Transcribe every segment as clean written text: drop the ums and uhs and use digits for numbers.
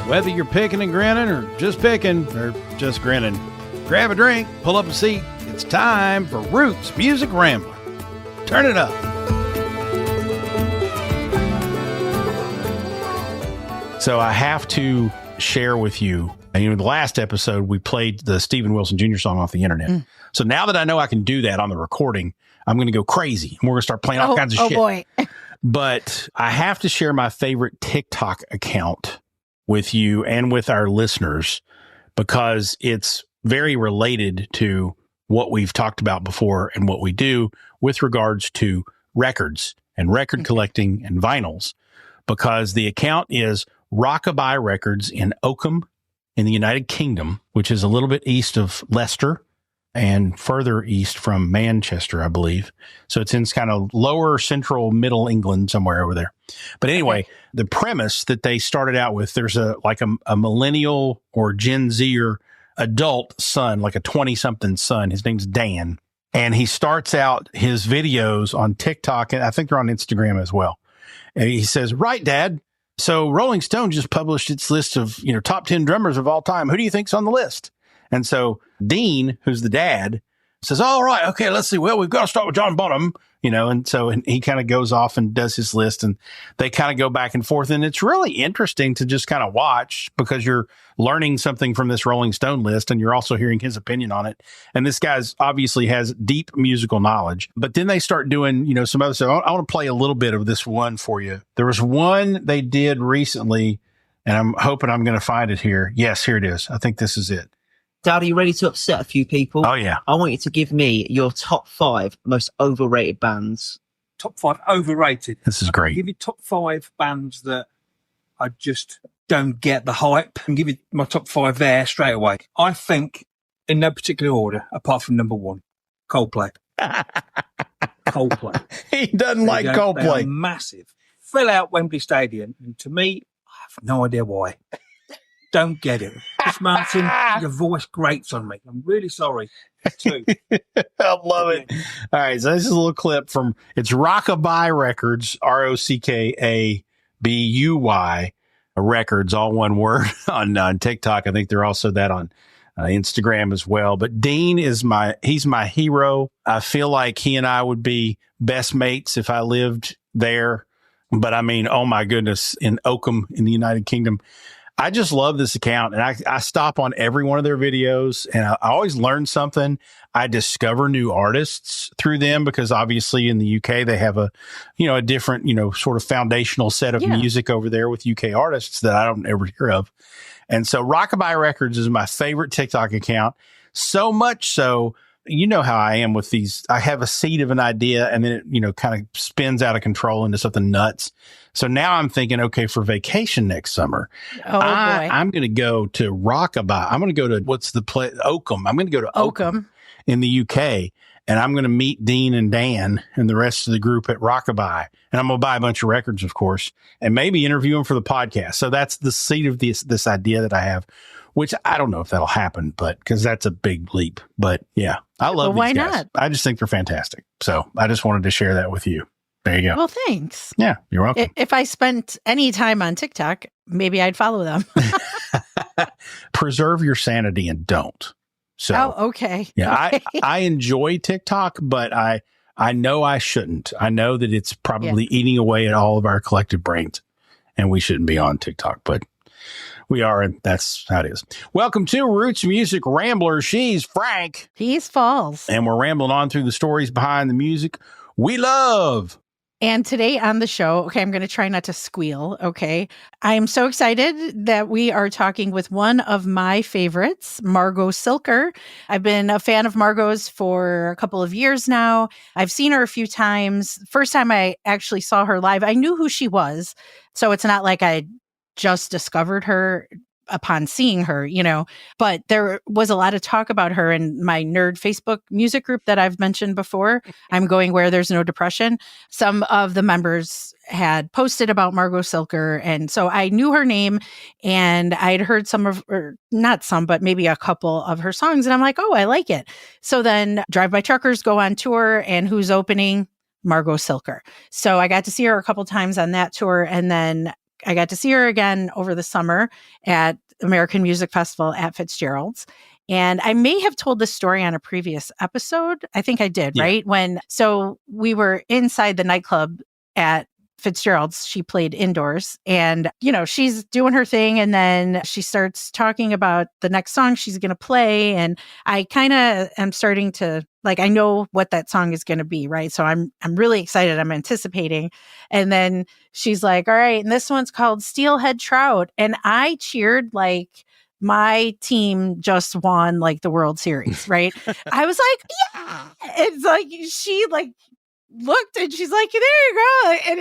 Whether you're picking and grinning or just grinning, grab a drink, pull up a seat. It's time for Roots Music Rambler. Turn it up. So I have to share with you, the last episode, we played the Steven Wilson Jr. song off the internet. So now that I know I can do that on the recording, I'm going to go crazy. We're going to start playing all kinds of shit. Oh, boy. But I have to share my favorite TikTok account with you and with our listeners because it's very related to what we've talked about before and what we do with regards to records and record collecting and vinyls, because the account is Rockabye Records in Oakham in the United Kingdom, which is a little bit east of Leicester and further east from Manchester, I believe. So it's in kind of lower central middle England, somewhere over there. But anyway, the premise that they started out with, there's a millennial or Gen Zer adult son, like a 20-something son. His name's Dan. And he starts out his videos on TikTok, and I think they're on Instagram as well. And he says, "Right, Dad. So Rolling Stone just published its list of, top 10 drummers of all time. Who do you think's on the list?" And so Dean, who's the dad, says, "All right, okay, let's see. Well, we've got to start with John Bonham," and so he kind of goes off and does his list, and they kind of go back and forth. And it's really interesting to just kind of watch because you're learning something from this Rolling Stone list, and you're also hearing his opinion on it. And this guy's obviously has deep musical knowledge. But then they start doing, some other stuff. I want to play a little bit of this one for you. There was one they did recently, and I'm hoping I'm going to find it here. Yes, here it is. I think this is it. Dad, are you ready to upset a few people? Oh, yeah. I want you to give me your top 5 most overrated bands. Top 5 overrated. This is great. I'll give you top 5 bands that I just don't get the hype, and give you my top 5 there straight away. I think, in no particular order, apart from number 1, Coldplay. Coldplay. He doesn't like Coldplay. They are massive. Fill out Wembley Stadium, and to me, I have no idea why. Don't get it. Chris Martin, your voice grates on me. I'm really sorry. Too. I love it. All right, so this is a little clip from, it's Rockabye Records, Rockabui Records, all one word on TikTok. I think they're also that on Instagram as well. But Dean is he's my hero. I feel like he and I would be best mates if I lived there. But I mean, oh my goodness, in Oakham in the United Kingdom. I just love this account, and I stop on every one of their videos, and I always learn something. I discover new artists through them because obviously in the UK they have a different, sort of foundational set of music over there with UK artists that I don't ever hear of. And so Rockabye Records is my favorite TikTok account. So much so, you know how I am with these. I have a seed of an idea and then it, kind of spins out of control into something nuts. So now I'm thinking, okay, for vacation next summer, I'm going to go to Rockabye. I'm going to go to Oakham. I'm going to go to Oakham in the UK, and I'm going to meet Dean and Dan and the rest of the group at Rockabye. And I'm going to buy a bunch of records, of course, and maybe interview them for the podcast. So that's the seed of this idea that I have, which I don't know if that'll happen, but because that's a big leap. But yeah, I love these guys. Why not? I just think they're fantastic. So I just wanted to share that with you. There you go. Well, thanks. Yeah, you're welcome. If I spent any time on TikTok, maybe I'd follow them. Preserve your sanity and don't. So, okay. Yeah, okay. I enjoy TikTok, but I know I shouldn't. I know that it's probably eating away at all of our collective brains, and we shouldn't be on TikTok, but we are, and that's how it is. Welcome to Roots Music Rambler. She's Frank. He's Falls. And we're rambling on through the stories behind the music we love. And today on the show, okay, I'm going to try not to squeal, okay? I am so excited that we are talking with one of my favorites, Margo Cilker. I've been a fan of Margo's for a couple of years now. I've seen her a few times. First time I actually saw her live, I knew who she was. So it's not like I just discovered her upon seeing her, but there was a lot of talk about her in my nerd Facebook music group that I've mentioned before. I'm going where there's no depression. Some of the members had posted about Margo Cilker. And so I knew her name and I'd heard some of, or not some, but maybe a couple of her songs. And I'm like, oh, I like it. So then Drive By Truckers go on tour, and who's opening? Margo Cilker. So I got to see her a couple times on that tour. And then I got to see her again over the summer at American Music Festival at Fitzgerald's. And I may have told this story on a previous episode. I think I did, right? So we were inside the nightclub at Fitzgerald's. She played indoors and, she's doing her thing. And then she starts talking about the next song she's going to play. And I kind of am starting to I know what that song is going to be. Right. So I'm really excited. I'm anticipating. And then she's like, all right. And this one's called Steelhead Trout. And I cheered like my team just won the World Series. Right. I was like, yeah. It's she looked and she's like, there you go. And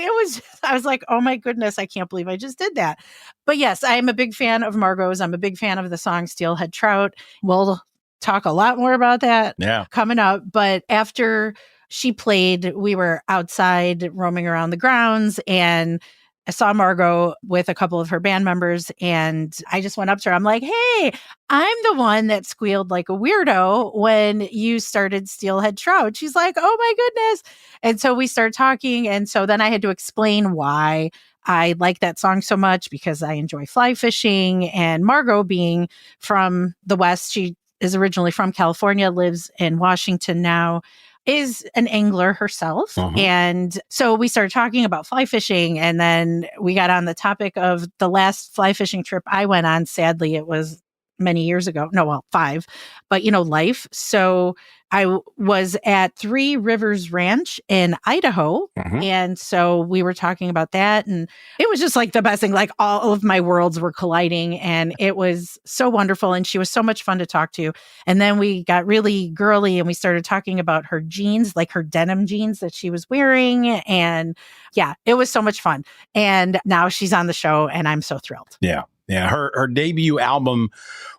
I was like, oh my goodness, I can't believe I just did that. But yes, I am a big fan of Margo's. I'm a big fan of the song Steelhead Trout. We'll talk a lot more about that coming up. But after she played, we were outside roaming around the grounds and I saw Margo with a couple of her band members and I just went up to her. I'm like, hey, I'm the one that squealed like a weirdo when you started Steelhead Trout. She's like, oh my goodness. And so we started talking. And so then I had to explain why I like that song so much because I enjoy fly fishing. And Margo being from the West, she is originally from California, lives in Washington now, is an angler herself. And so we started talking about fly fishing. And then we got on the topic of the last fly fishing trip I went on. Sadly, it was many years ago. No, well, 5, but life. So I was at Three Rivers Ranch in Idaho. And so we were talking about that. And it was just the best thing, all of my worlds were colliding and it was so wonderful. And she was so much fun to talk to. And then we got really girly and we started talking about her jeans, her denim jeans that she was wearing. And yeah, it was so much fun. And now she's on the show and I'm so thrilled. Yeah. Yeah. Her debut album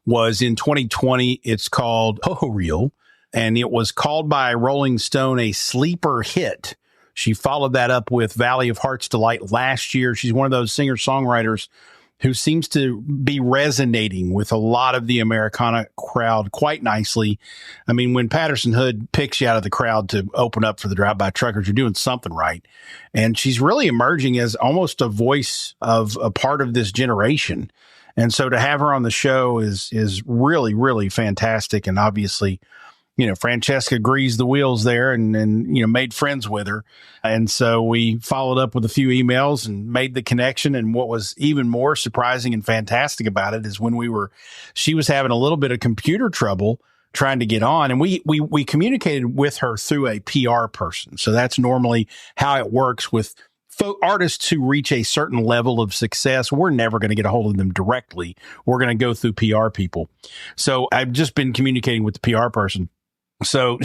was in 2020. It's called Pohorylle. And it was called by Rolling Stone a sleeper hit. She followed that up with Valley of Heart's Delight last year. She's one of those singer-songwriters who seems to be resonating with a lot of the Americana crowd quite nicely. I mean, when Patterson Hood picks you out of the crowd to open up for the Drive-By Truckers, you're doing something right. And she's really emerging as almost a voice of a part of this generation. And so to have her on the show is really, really fantastic. And obviously, Francesca greased the wheels there and made friends with her. And so we followed up with a few emails and made the connection. And what was even more surprising and fantastic about it is when she was having a little bit of computer trouble trying to get on. And we communicated with her through a PR person. So that's normally how it works with artists who reach a certain level of success. We're never going to get a hold of them directly. We're going to go through PR people. So I've just been communicating with the PR person. So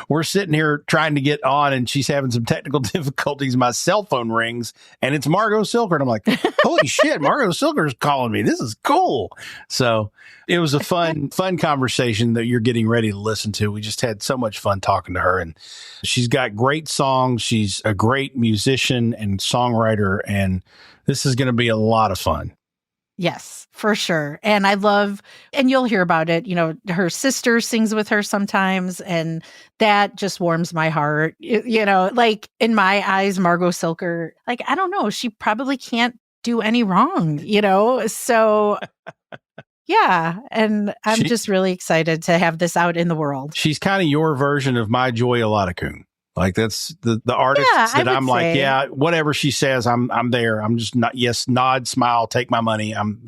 we're sitting here trying to get on and she's having some technical difficulties. My cell phone rings and it's Margo Cilker. And I'm like, holy shit, Margo Cilker's calling me. This is cool. So it was a fun conversation that you're getting ready to listen to. We just had so much fun talking to her and she's got great songs. She's a great musician and songwriter. And this is going to be a lot of fun. Yes, for sure. And I love, and you'll hear about it, her sister sings with her sometimes, and that just warms my heart. In my eyes, Margo Cilker, I don't know, she probably can't do any wrong, So yeah. And I'm just really excited to have this out in the world. She's kind of your version of My Joy Eloticune. That's the artist that I'm like, yeah, whatever she says, I'm there. I'm just not, yes, nod, smile, take my money. I'm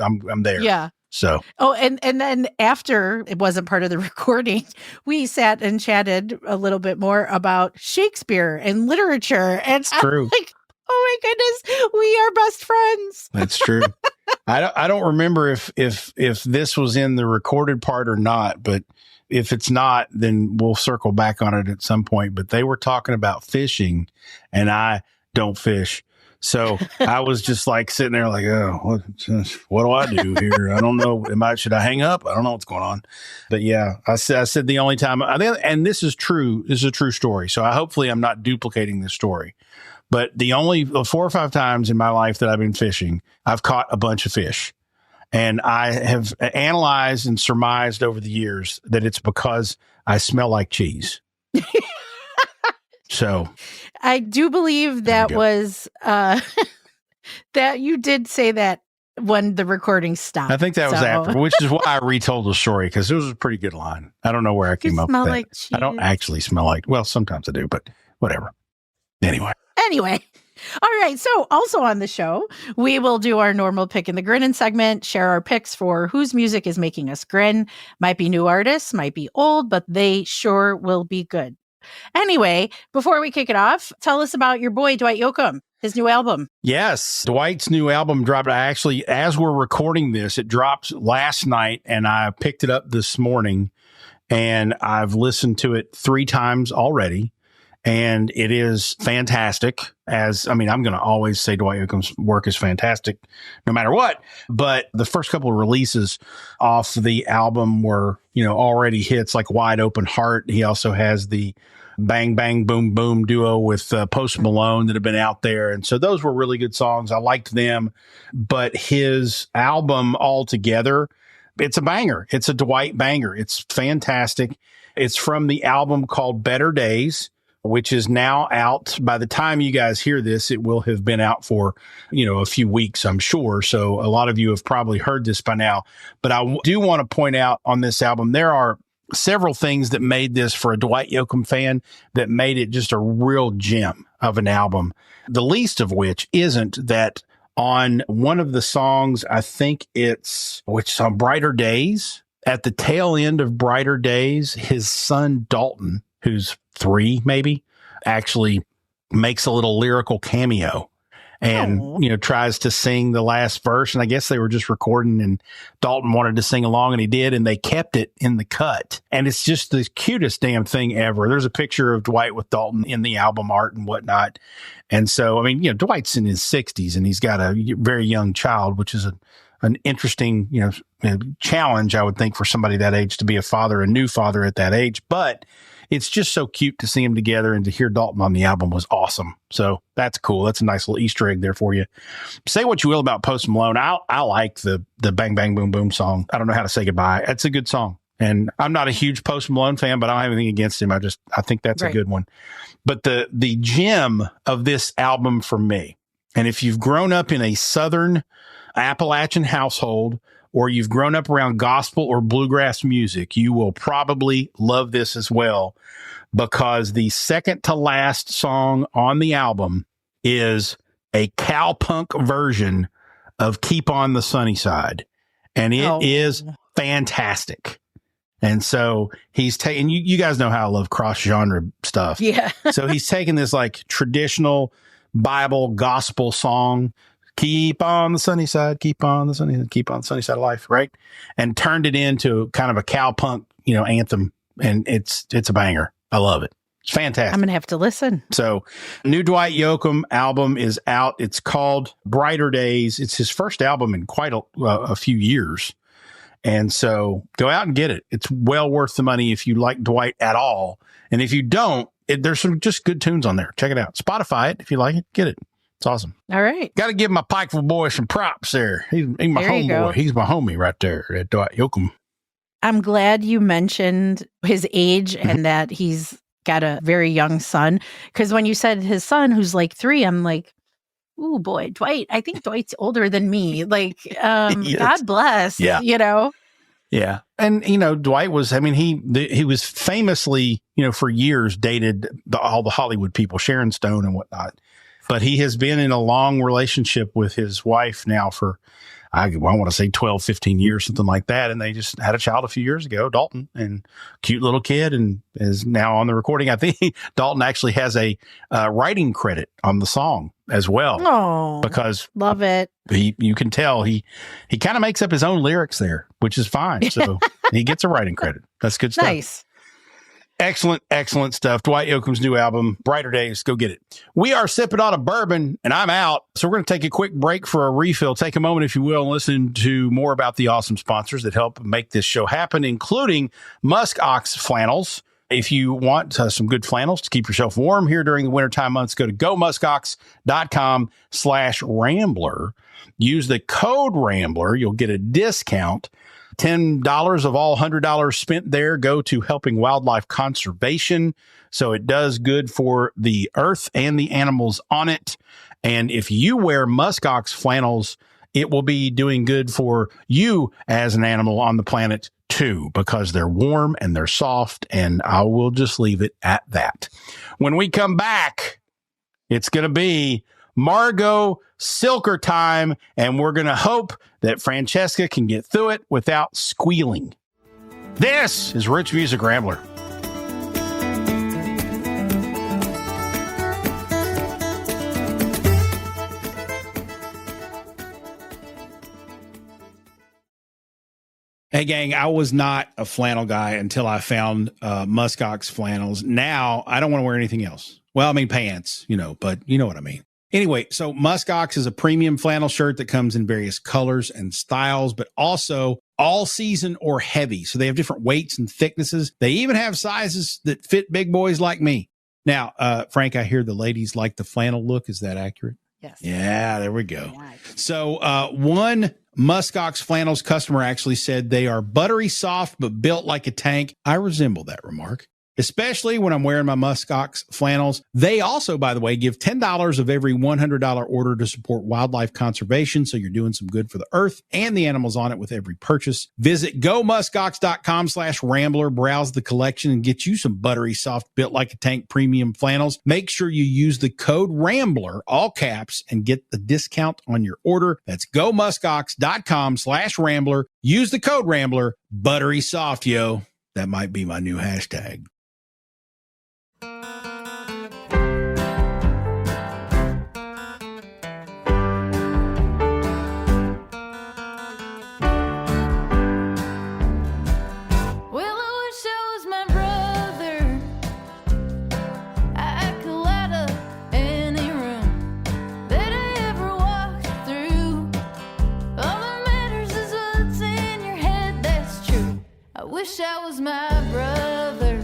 there. Yeah. So. Oh, and then after it wasn't part of the recording, we sat and chatted a little bit more about Shakespeare and literature. And it's true. I'm like, oh my goodness, we are best friends. That's true. I don't remember if this was in the recorded part or not, but if it's not, then we'll circle back on it at some point. But they were talking about fishing and I don't fish. So I was just sitting there oh, what do I do here? I don't know. Should I hang up? I don't know what's going on. But yeah, I said the only time, and this is true. This is a true story. So hopefully I'm not duplicating this story. But the only 4 or 5 times in my life that I've been fishing, I've caught a bunch of fish. And I have analyzed and surmised over the years that it's because I smell like cheese. So I do believe that was That you did say that when the recording stopped. I think that was after, which is why I retold the story, because it was a pretty good line. I don't know where I came up with that. Like cheese. I don't actually smell like, well, sometimes I do, but whatever. Anyway. All right. So also on the show, we will do our normal pick in the grinning segment, share our picks for whose music is making us grin. Might be new artists, might be old, but they sure will be good. Anyway, before we kick it off, tell us about your boy, Dwight Yoakam, his new album. Yes, Dwight's new album dropped. Actually, as we're recording this, it dropped last night, and I picked it up this morning, and I've listened to it 3 times already, and it is fantastic. I'm going to always say Dwight Yoakam's work is fantastic no matter what, but the first couple of releases off the album were, already hits like Wide Open Heart. He also has the Bang Bang Boom Boom duo with Post Malone that have been out there. And so those were really good songs. I liked them, but his album altogether, it's a banger. It's a Dwight banger. It's fantastic. It's from the album called Better Days, which is now out. By the time you guys hear this, it will have been out for, a few weeks, I'm sure. So a lot of you have probably heard this by now, but I do want to point out on this album, there are several things that made this, for a Dwight Yoakam fan, that made it just a real gem of an album. The least of which isn't that on one of the songs, I think it's on Brighter Days, at the tail end of Brighter Days, his son Dalton, who's 3 maybe, actually makes a little lyrical cameo and, tries to sing the last verse. And I guess they were just recording and Dalton wanted to sing along and he did, and they kept it in the cut. And it's just the cutest damn thing ever. There's a picture of Dwight with Dalton in the album art and whatnot. And so, Dwight's in his 60s and he's got a very young child, which is an interesting, challenge, I would think, for somebody that age to be a new father at that age. But it's just so cute to see them together, and to hear Dalton on the album was awesome. So that's cool. That's a nice little Easter egg there for you. Say what you will about Post Malone. I like the Bang Bang Boom Boom song. I don't know how to say goodbye. It's a good song. And I'm not a huge Post Malone fan, but I don't have anything against him. I think that's a good one. But the gem of this album for me, and if you've grown up in a Southern Appalachian household, or you've grown up around gospel or bluegrass music, you will probably love this as well, because the second to last song on the album is a cowpunk version of Keep on the Sunny Side. And it is fantastic. And so he's taking, you guys know how I love cross genre stuff. Yeah. So he's taking this like traditional Bible gospel song, keep on the sunny side, keep on the sunny side of life, right? And turned it into kind of a cowpunk, anthem. And it's a banger. I love it. It's fantastic. I'm going to have to listen. So new Dwight Yoakam album is out. It's called Brighter Days. It's his first album in quite a few years. And so go out and get it. It's well worth the money if you like Dwight at all. And if you don't, there's some just good tunes on there. Check it out. Spotify it. If you like it, get it. It's awesome. All right. Got to give my Pikeville boy some props there. He's my homeboy. He's my homie right there at Dwight Yoakam. I'm glad you mentioned his age and that he's got a very young son. Because when you said his son, who's like 3, I'm like, ooh, boy, Dwight. I think Dwight's older than me. Like, yes. God bless. Yeah. Yeah. And, Dwight was, he was famously, for years dated all the Hollywood people, Sharon Stone and whatnot. But he has been in a long relationship with his wife now for, I want to say 12, 15 years, something like that. And they just had a child a few years ago, Dalton, and cute little kid, and is now on the recording. I think Dalton actually has a writing credit on the song as well. Oh, because love it. You can tell he kind of makes up his own lyrics there, which is fine. So he gets a writing credit. That's good stuff. Nice. Excellent stuff. Dwight Yoakam's new album, Brighter Days. Go get it. We are sipping on a bourbon, and I'm out. So we're going to take a quick break for a refill. Take a moment, if you will, and listen to more about the awesome sponsors that help make this show happen, including Musk Ox Flannels. If you want some good flannels to keep yourself warm here during the wintertime months, go to gomuskox.com/Rambler. Use the code Rambler. You'll get a discount. $10 of all $100 spent there go to helping wildlife conservation. So it does good for the earth and the animals on it. And if you wear muskox flannels, it will be doing good for you as an animal on the planet too, because they're warm and they're soft. And I will just leave it at that. When we come back, it's going to be Margo Cilker time, and we're going to hope that Francesca can get through it without squealing. This is Rich Music Rambler. Hey, gang, I was not a flannel guy until I found muskox flannels. Now, I don't want to wear anything else. Well, I mean, pants, but you know what I mean. Anyway, so muskox is a premium flannel shirt that comes in various colors and styles, but also all season or heavy. So they have different weights and thicknesses. They even have sizes that fit big boys like me. Now, Frank, I hear the ladies like the flannel look. Is that accurate? Yes. Yeah, there we go. So one muskox flannels customer actually said they are buttery soft, but built like a tank. I resemble that remark, especially when I'm wearing my muskox flannels. They also, by the way, give $10 of every $100 order to support wildlife conservation. So you're doing some good for the earth and the animals on it with every purchase. Visit gomuskox.com/Rambler, browse the collection and get you some buttery soft, built like a tank premium flannels. Make sure you use the code Rambler, all caps, and get the discount on your order. That's gomuskox.com/Rambler. Use the code Rambler, buttery soft, yo. That might be my new hashtag. Wish I was my brother.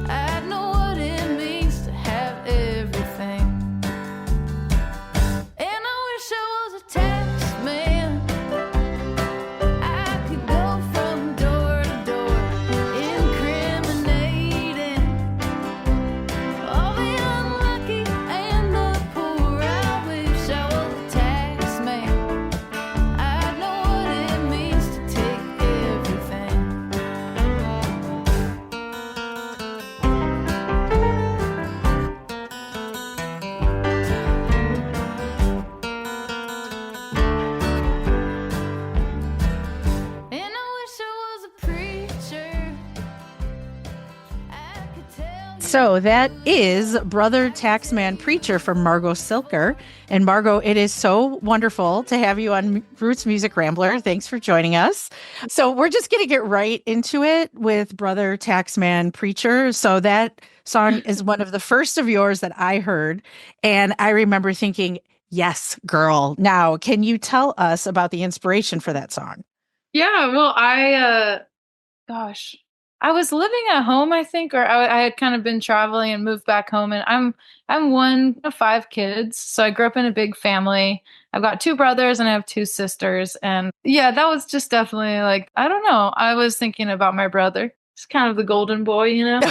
I'd know what it means to have everything. And I wish I was a tax man. I could go from door to door, incriminating all the unlucky and the poor. I wish I was a tax man. I'd know what it means to take everything. So that is Brother Taxman Preacher from Margo Cilker. And Margo, it is so wonderful to have you on Roots Music Rambler. Thanks for joining us. So we're just going to get right into it with Brother Taxman Preacher. So that song is one of the first of yours that I heard. And I remember thinking, yes, girl. Now, can you tell us about the inspiration for that song? Yeah, well, I was living at home, I think, or I had kind of been traveling and moved back home. And I'm one of 5 kids, so I grew up in a big family. I've got 2 brothers and I have 2 sisters. And yeah, that was just definitely like, I don't know. I was thinking about my brother. He's kind of the golden boy, And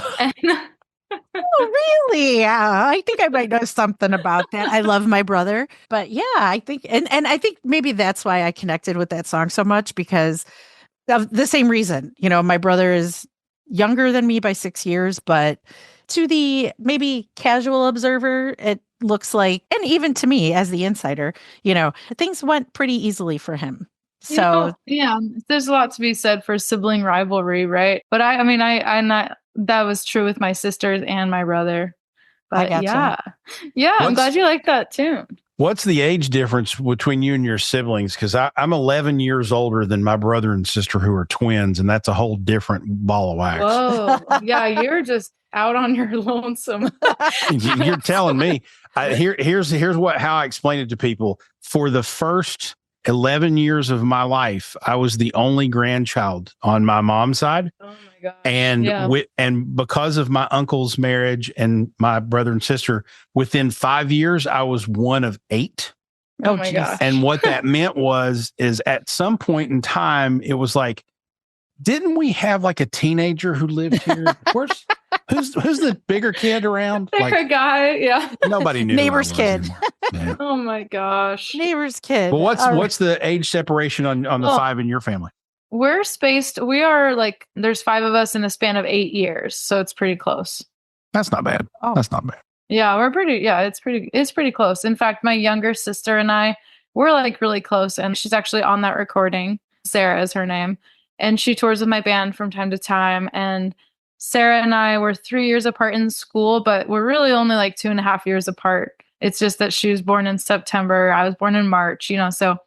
Oh, really? Yeah, I think I might know something about that. I love my brother, but yeah, I think, and I think maybe that's why I connected with that song so much, because of the same reason. My brother is younger than me by 6 years, but to the maybe casual observer, it looks like, and even to me as the insider, things went pretty easily for him. So yeah, there's a lot to be said for sibling rivalry, right? But I'm not. That was true with my sisters and my brother. But yeah, I'm glad you like that tune. What's the age difference between you and your siblings? Because I'm 11 years older than my brother and sister who are twins, and that's a whole different ball of wax. Whoa, yeah, you're just out on your lonesome. You're telling me. Here's how I explain it to people. For the first 11 years of my life, I was the only grandchild on my mom's side. Oh my gosh. And and because of my uncle's marriage and my brother and sister, within 5 years, I was one of 8. Oh my gosh. And what that meant is at some point in time, it was like, didn't we have like a teenager who lived here? Who's the bigger kid around? Like a guy, yeah. Nobody knew. Neighbor's kid. Yeah. Oh my gosh. Neighbor's kid. Well, what's the age separation on the 5 in your family? We're spaced. We are like, there's 5 of us in a span of 8 years, so it's pretty close. That's not bad. Oh. That's not bad. Yeah, it's pretty close. In fact, my younger sister and I, we're like really close, and she's actually on that recording. Sarah is her name. And she tours with my band from time to time. And Sarah and I were 3 years apart in school, but we're really only like 2.5 years apart. It's just that she was born in September. I was born in March, so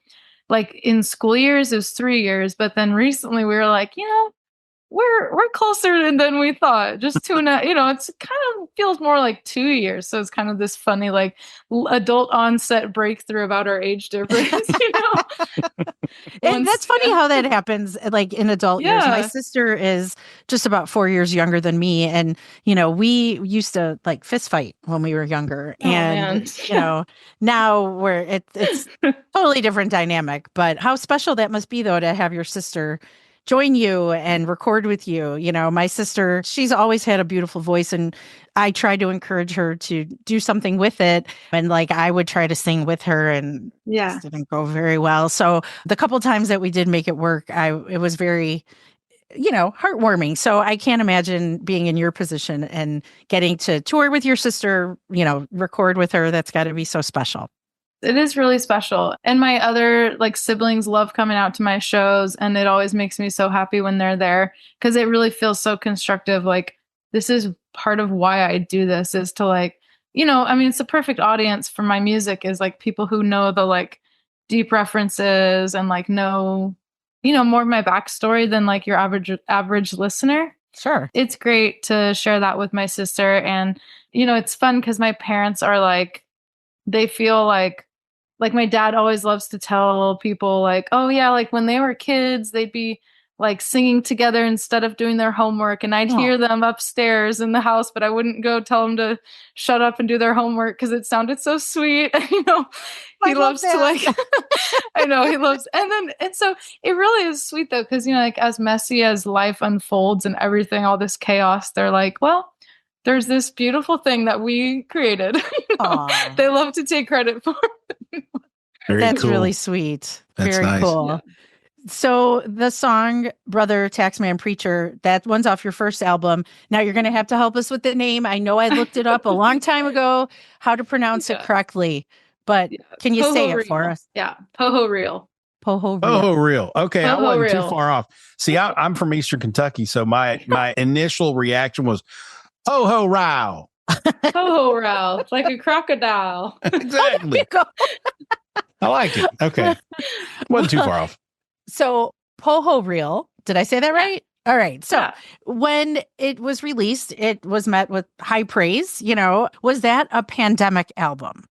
like in school years, it was 3 years. But then recently we were like, we're closer than we thought. Just 2.5, it's kind of feels more like 2 years. So it's kind of this funny, like adult onset breakthrough about our age difference, And that's funny how that happens, like in adult years. My sister is just about 4 years younger than me. And, we used to like fist fight when we were younger. Now it's totally different dynamic. But how special that must be, though, to have your sister join you and record with you. My sister, she's always had a beautiful voice, and I tried to encourage her to do something with it. And like, I would try to sing with her, and it didn't go very well. So the couple times that we did make it work, it was very, heartwarming. So I can't imagine being in your position and getting to tour with your sister, record with her. That's got to be so special. It is really special. And my other like siblings love coming out to my shows, and it always makes me so happy when they're there, because it really feels so constructive. Like, this is part of why I do this, is to like, it's the perfect audience for my music, is like people who know the like deep references and like know, more of my backstory than like your average listener. Sure. It's great to share that with my sister. And, it's fun because my parents are like, they feel like my dad always loves to tell people like, oh yeah, like when they were kids, they'd be like singing together instead of doing their homework. And I'd hear them upstairs in the house, but I wouldn't go tell them to shut up and do their homework because it sounded so sweet. He loves to like, I know he loves. And so it really is sweet though. Cause like as messy as life unfolds and everything, all this chaos, they're like, well, there's this beautiful thing that we created. They love to take credit for. That's cool. Really sweet. That's very nice. Cool. Yeah. So the song Brother Taxman Preacher, that one's off your first album. Now you're going to have to help us with the name. I know I looked it up a long time ago, how to pronounce it correctly, but can you say it for us? Yeah. Pohorylle. Pohorylle. Okay. I wasn't Pohorylle. too far off. See, I'm from Eastern Kentucky. So my initial reaction was, Pohorylle. Pohorylle. It's like a crocodile. Exactly. I like it. Okay. Wasn't too far off. So Pohorylle, did I say that right? All right. So when it was released, it was met with high praise. Was that a pandemic album?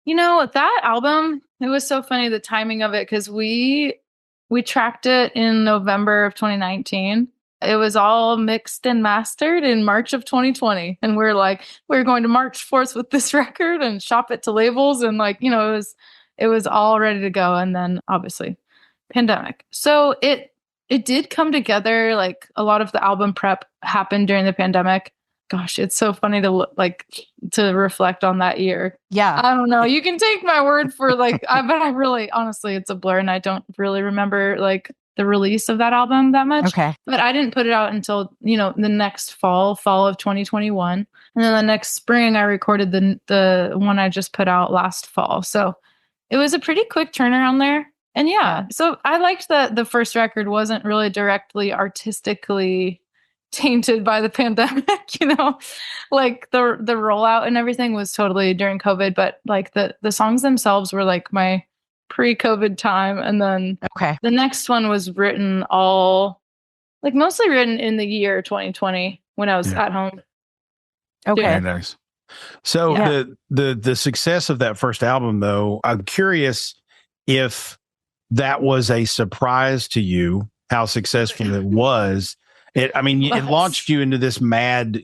That album, it was so funny, the timing of it, because we tracked it in November of 2019. It was all mixed and mastered in March of 2020. And we're going to March 4th with this record and shop it to labels. And it was all ready to go. And then obviously pandemic. So it did come together. Like a lot of the album prep happened during the pandemic. Gosh, it's so funny to reflect on that year. Yeah. I don't know. You can take my word for but I really, honestly, it's a blur, and I don't really remember the release of that album that much. Okay. But I didn't put it out until, the next fall of 2021. And then the next spring I recorded the one I just put out last fall. So it was a pretty quick turnaround there. And so I liked that the first record wasn't really directly artistically tainted by the pandemic, like the rollout and everything was totally during COVID, but like the songs themselves were like my pre-COVID time. And then the next one was written mostly written in the year 2020 when I was at home. Okay. Very nice. So the success of that first album, though, I'm curious if that was a surprise to you how successful it was. It launched you into this mad,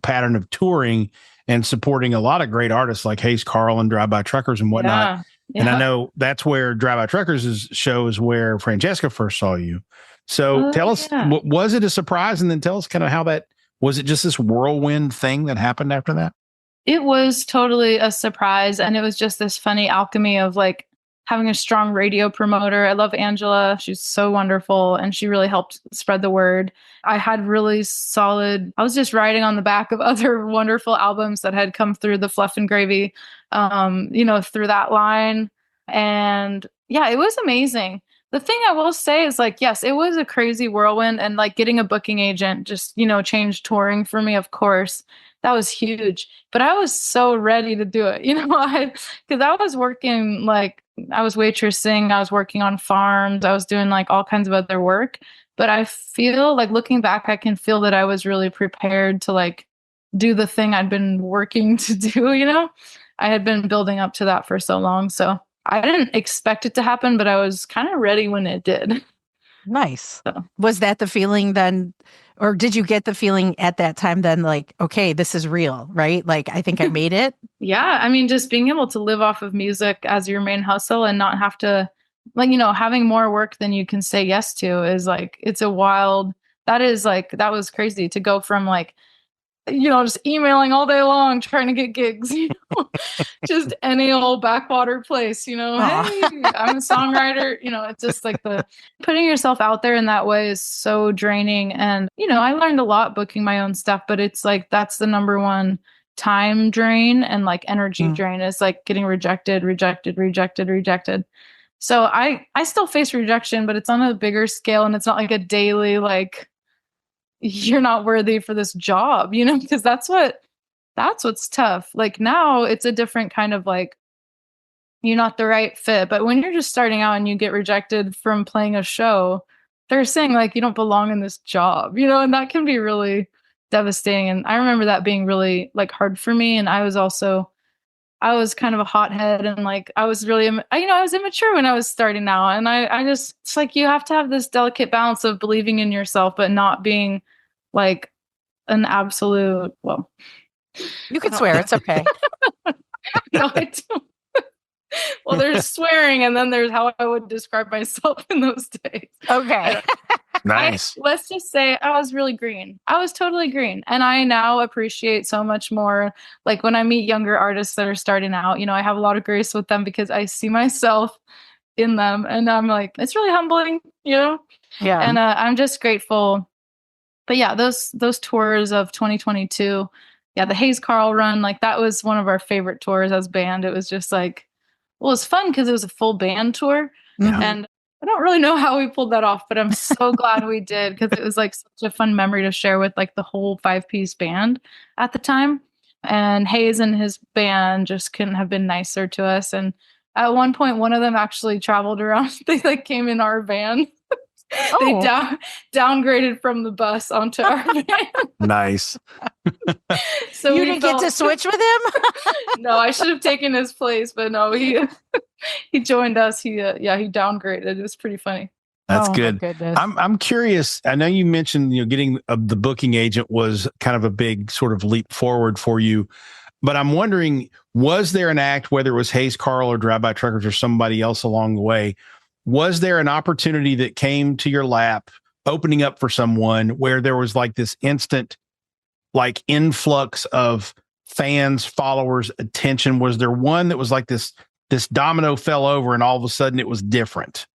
pattern of touring and supporting a lot of great artists like Hayes Carll and Drive By Truckers and whatnot. Yeah. And I know that's where Drive By Truckers' show is where Francesca first saw you. So tell us, was it a surprise? And then tell us kind of how that, was it just this whirlwind thing that happened after that? It was totally a surprise. And it was just this funny alchemy of like having a strong radio promoter. I love Angela. She's so wonderful. And she really helped spread the word. I had really solid, I was just riding on the back of other wonderful albums that had come through the Fluff and Gravy, through that line. And yeah, it was amazing. The thing I will say is like, yes, it was a crazy whirlwind, and like getting a booking agent just, changed touring for me, of course. That was huge. But I was so ready to do it, because I was working, like, I was waitressing, I was working on farms, I was doing like all kinds of other work. But I feel like looking back, I can feel that I was really prepared to like do the thing I'd been working to do, I had been building up to that for so long. So I didn't expect it to happen, but I was kind of ready when it did. Nice. So. Was that the feeling then, or did you get the feeling at that time then like, okay, this is real, right? Like, I think I made it. Yeah. I mean, just being able to live off of music as your main hustle and not have to, like, having more work than you can say yes to is like, it's a wild, that was crazy to go from like, just emailing all day long, trying to get gigs, just any old backwater place, hey, I'm a songwriter, it's just like putting yourself out there in that way is so draining. And, I learned a lot booking my own stuff, but it's like, that's the number one time drain and like energy drain is like getting rejected. So I still face rejection, but it's on a bigger scale and it's not like a daily, like, you're not worthy for this job, because that's what's tough. Like now it's a different kind of like, you're not the right fit. But when you're just starting out and you get rejected from playing a show, they're saying like, you don't belong in this job, and that can be really devastating. And I remember that being really like hard for me. And I was kind of a hothead and like, I was really, I was immature when I was starting out. And I just, it's like, you have to have this delicate balance of believing in yourself, but not being like an absolute, well. You can swear, it's okay. No, I don't. Well, there's swearing and then there's how I would describe myself in those days. Okay. Nice. Let's just say I was really green. I was totally green. And I now appreciate so much more. Like when I meet younger artists that are starting out, I have a lot of grace with them because I see myself in them. And I'm like, it's really humbling, Yeah. And I'm just grateful. But yeah, those tours of 2022, the Hayes Carll run, like that was one of our favorite tours as band. It was just like, well, it was fun because it was a full band tour. Yeah. And I don't really know how we pulled that off, but I'm so glad we did because it was like such a fun memory to share with like the whole 5-piece band at the time. And Hayes and his band just couldn't have been nicer to us. And at one point, one of them actually traveled around. They like came in our van. They downgraded from the bus onto our van. Nice. So you didn't get to switch with him? No, I should have taken his place, but no, he joined us. He downgraded. It was pretty funny. That's good. I'm curious. I know you mentioned getting the booking agent was kind of a big sort of leap forward for you, but I'm wondering, was there an act, whether it was Hayes Carll or Drive By Truckers or somebody else along the way? Was there an opportunity that came to your lap, opening up for someone where there was like this instant, like influx of fans, followers, attention? Was there one that was like this domino fell over and all of a sudden it was different?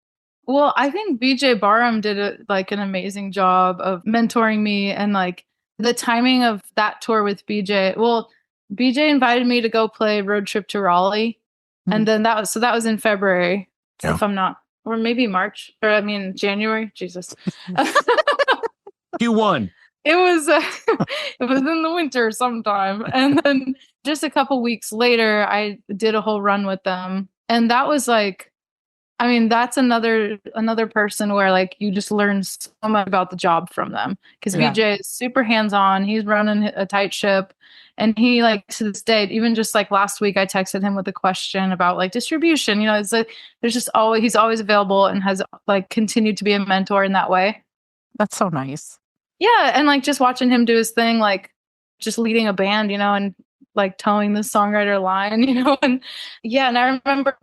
Well, I think BJ Barham did an amazing job of mentoring me and like the timing of that tour with BJ. Well, BJ invited me to go play Road Trip to Raleigh. Mm-hmm. And then that was in February, if I'm not. Or maybe March, January. Jesus. Q1. It was in the winter sometime. And then just a couple weeks later, I did a whole run with them. And that was like, I mean, that's another person where like you just learn so much about the job from them, because BJ is super hands-on. He's running a tight ship, and he, like, to this day, even just like last week, I texted him with a question about like distribution. It's like he's always available and has like continued to be a mentor in that way. That's so nice. Yeah, and like just watching him do his thing, like just leading a band, and like towing the songwriter line, and I remember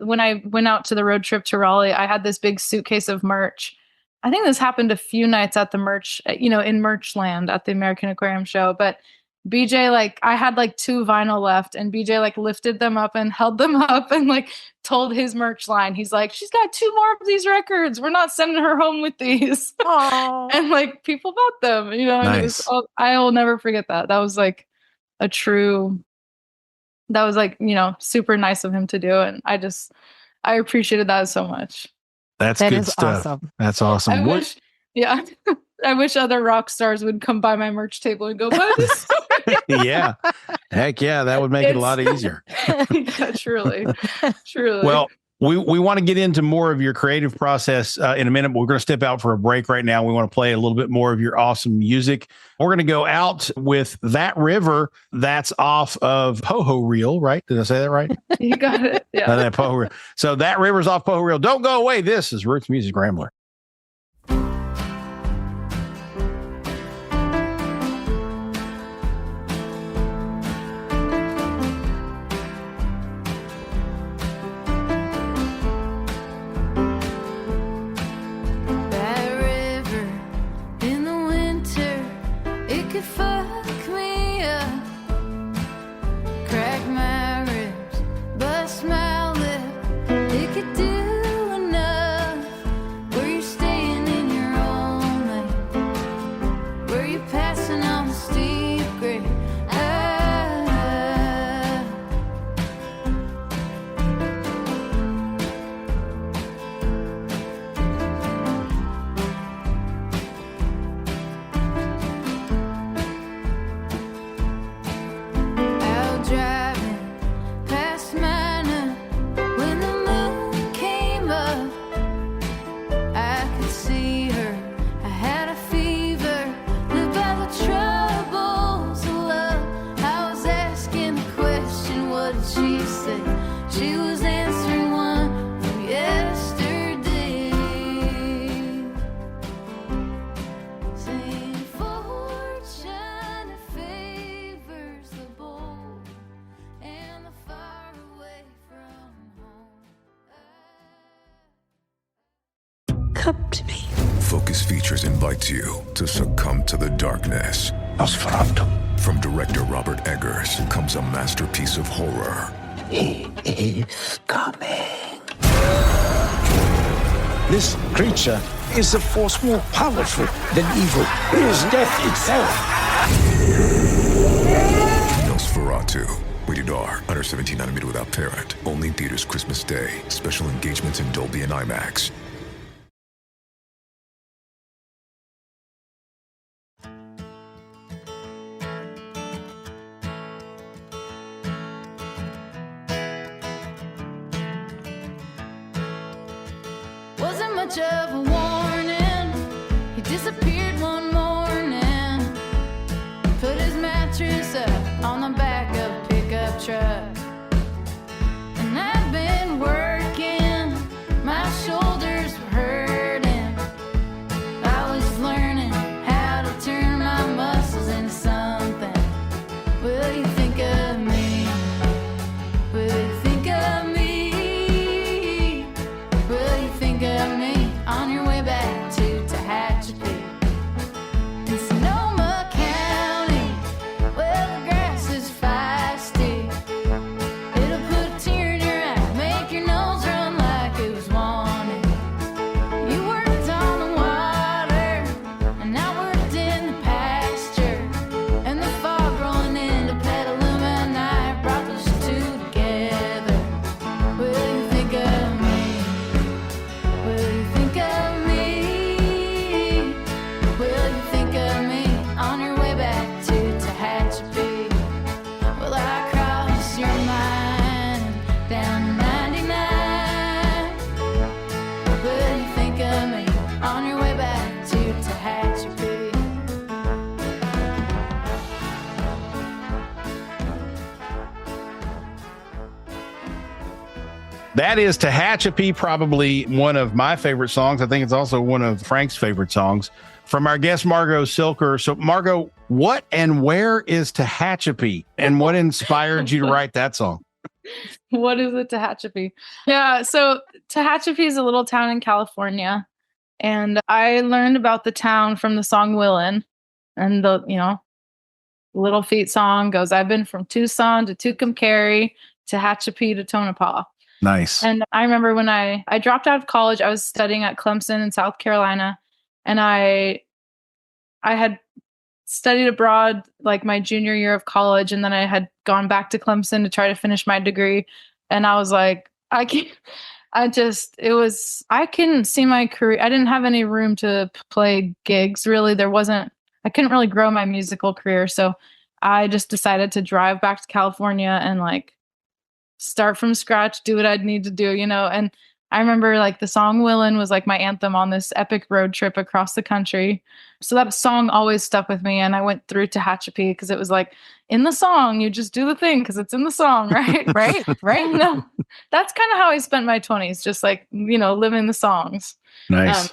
when I went out to the road trip to Raleigh, I had this big suitcase of merch. I think this happened a few nights at the merch, in merch land at the American Aquarium show, but BJ, like, I had like 2 vinyl left, and BJ like lifted them up and held them up and like told his merch line, he's like, she's got 2 more of these records. We're not sending her home with these. And like people bought them, Nice. and I will never forget that. That was like super nice of him to do. And I appreciated that so much. That's That good is stuff. awesome. That's awesome. I wish other rock stars would come by my merch table and go, buy this. Yeah. Heck yeah. That would make it a lot easier. Yeah, truly. Well, we want to get into more of your creative process in a minute, but we're going to step out for a break right now. We want to play a little bit more of your awesome music. We're going to go out with That River. That's off of Pohorylle, right? Did I say that right? You got it. Yeah. That Pohorylle. So That River's off Pohorylle. Don't go away. This is Roots Music Rambler. Come to me. Focus Features invites you to succumb to the darkness. Nosferatu. From director Robert Eggers comes a masterpiece of horror. He is coming. This creature is a force more powerful than evil. It is death itself. Nosferatu. Rated R. Under 17nm without parent. Only in theaters Christmas Day. Special engagements in Dolby and IMAX. Wasn't much of a warning. He disappeared one morning. Put his mattress up on the back of a pickup truck. And I've been working. My shoulders were hurting. I was learning how to turn my muscles into something. Will you think of me? Will you think of me? Will you think of me on your way back to Tehachapi? In Sonoma County, well, the grass is feisty. That is Tehachapi, probably one of my favorite songs. I think it's also one of Frank's favorite songs from our guest, Margo Cilker. So, Margo, what and where is Tehachapi, and what inspired you to write that song? What is it, Tehachapi? Yeah, so Tehachapi is a little town in California, and I learned about the town from the song Willin', and the Little Feat song goes, I've been from Tucson to Tucumcari, Tehachapi to Tonopah. Nice. And I remember when I dropped out of college, I was studying at Clemson in South Carolina, and I had studied abroad like my junior year of college, and then I had gone back to Clemson to try to finish my degree. And I was like, I couldn't see my career. I didn't have any room to play gigs. Really, I couldn't really grow my musical career. So I just decided to drive back to California and like start from scratch, do what I'd need to do, and I remember like the song Willin' was like my anthem on this epic road trip across the country. So that song always stuck with me. And I went through Tehachapi because it was like in the song, you just do the thing because it's in the song, right? right. No, that's kind of how I spent my 20s, just like, living the songs. Nice.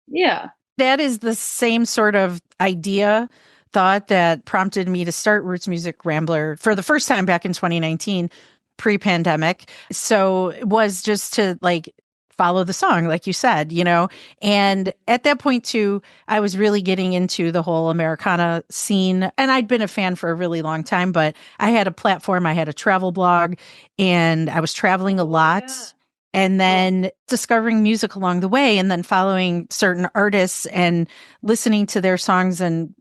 Yeah. That is the same sort of thought that prompted me to start Roots Music Rambler for the first time back in 2019, pre-pandemic. So it was just to like follow the song, like you said, and at that point too, I was really getting into the whole Americana scene, and I'd been a fan for a really long time, but I had a platform, I had a travel blog, and I was traveling a lot. Yeah. And then discovering music along the way, and then following certain artists and listening to their songs and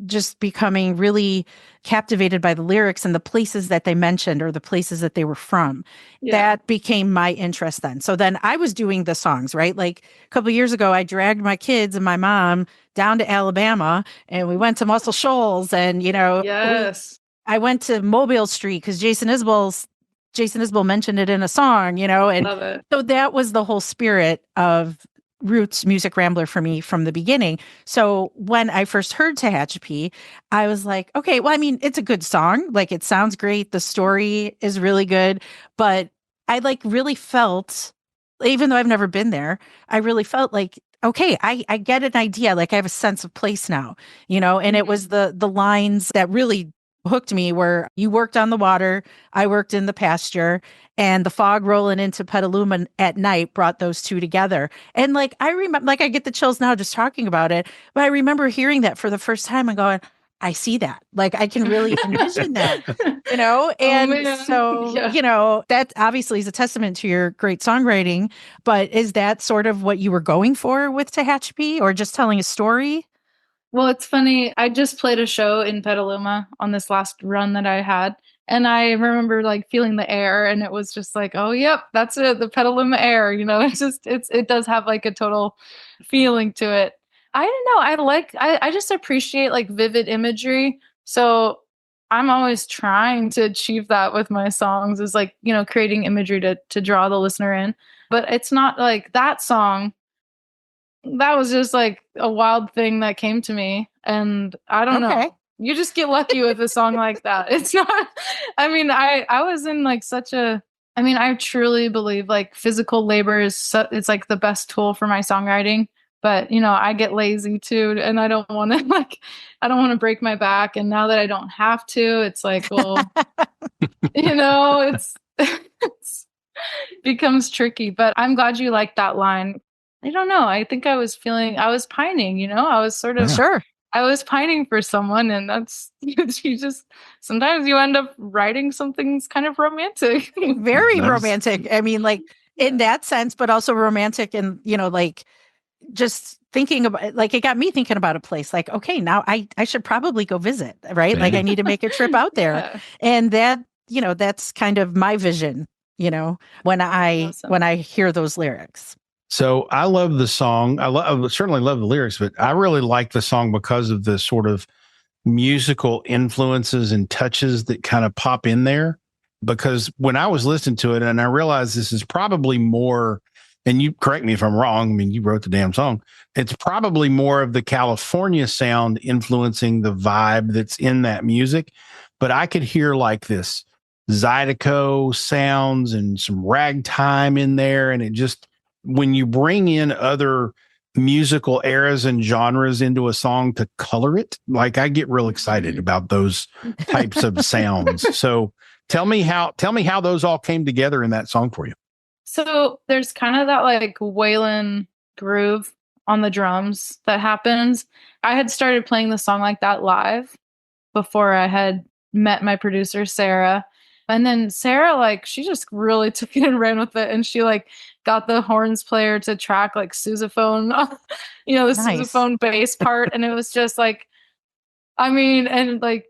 just becoming really captivated by the lyrics and the places that they mentioned or the places that they were from. Yeah. That became my interest then. So then I was doing the songs, right? Like a couple of years ago, I dragged my kids and my mom down to Alabama, and we went to Muscle Shoals, and, yes. I went to Mobile Street because Jason Isbell mentioned it in a song, and love it. So that was the whole spirit of Roots Music Rambler for me from the beginning. So when I first heard Tehachapi, I was like, okay, well, I mean, it's a good song. Like, it sounds great. The story is really good. But I like really felt, even though I've never been there, I really felt like, okay, I get an idea. Like, I have a sense of place now, and it was the lines that really hooked me, where you worked on the water, I worked in the pasture, and the fog rolling into Petaluma at night brought those two together. And like, I remember, like, I get the chills now just talking about it, but I remember hearing that for the first time and going, I see that. Like, I can really envision that, and so, yeah. That obviously is a testament to your great songwriting, but is that sort of what you were going for with Tehachapi, or just telling a story? Well, it's funny. I just played a show in Petaluma on this last run that I had. And I remember like feeling the air, and it was just like, oh, yep, that's it. The Petaluma air, it does have like a total feeling to it. I don't know. I just appreciate like vivid imagery. So I'm always trying to achieve that with my songs, is like, creating imagery to draw the listener in. But it's not like that song. That was just like a wild thing that came to me. And I don't know. You just get lucky with a song like that. It's not, I mean, I was in like I truly believe like physical labor it's like the best tool for my songwriting. But, I get lazy too. And I don't want to break my back. And now that I don't have to, it's like, well, it's becomes tricky. But I'm glad you liked that line. I don't know. I think I was pining, I was sort of, sure. I was pining for someone, and that's, sometimes you end up writing something kind of romantic. Very romantic. I mean, like in that sense, but also romantic, and, like just thinking about, like, it got me thinking about a place like, okay, now I should probably go visit, right? Like, I need to make a trip out there. Yeah. And that, that's kind of my vision, when I hear those lyrics. So I love the song. I certainly love the lyrics, but I really like the song because of the sort of musical influences and touches that kind of pop in there. Because when I was listening to it, and I realized this is probably more, and you correct me if I'm wrong, I mean, you wrote the damn song. It's probably more of the California sound influencing the vibe that's in that music. But I could hear like this Zydeco sounds and some ragtime in there. And it just, when you bring in other musical eras and genres into a song to color it, like I get real excited about those types of sounds. So tell me how those all came together in that song for you. So there's kind of that like Waylon groove on the drums that happens. I had started playing the song like that live before I had met my producer, Sarah. And then Sarah, like, she just really took it and ran with it. And she like got the horns player to track like sousaphone, the sousaphone bass part. And it was just like, I mean, and like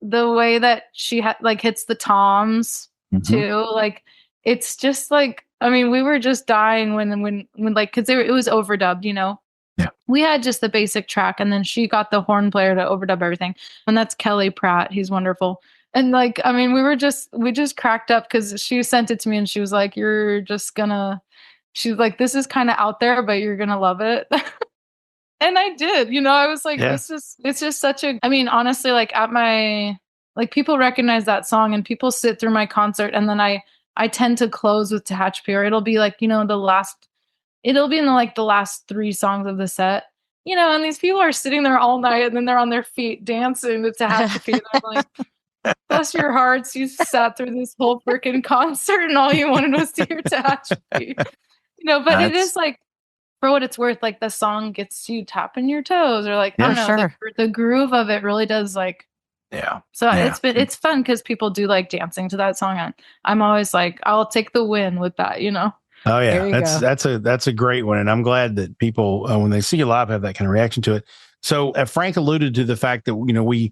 the way that she like hits the toms too, like, it's just like, I mean, we were just dying when like, cause it was overdubbed, Yeah. We had just the basic track, and then she got the horn player to overdub everything. And that's Kelly Pratt. He's wonderful. And like, I mean, we just cracked up because she sent it to me and she was like, she's like, this is kind of out there, but you're going to love it. And I did, I was like, it's just such a, I mean, honestly, like people recognize that song and people sit through my concert, and then I tend to close with Tehachapi, or it'll be like, it'll be in the last 3 songs of the set, and these people are sitting there all night and then they're on their feet dancing to Tehachapi. And I'm like, bless your hearts, you sat through this whole freaking concert and all you wanted was to hear Tehachapi. But it is like, for what it's worth, like the song gets you tapping your toes, or like, I don't know, sure. the groove of it really does like, yeah. So it's fun because people do like dancing to that song. And I'm always like, I'll take the win with that, Oh yeah, that's a great one, and I'm glad that people when they see you live have that kind of reaction to it. So Frank alluded to the fact that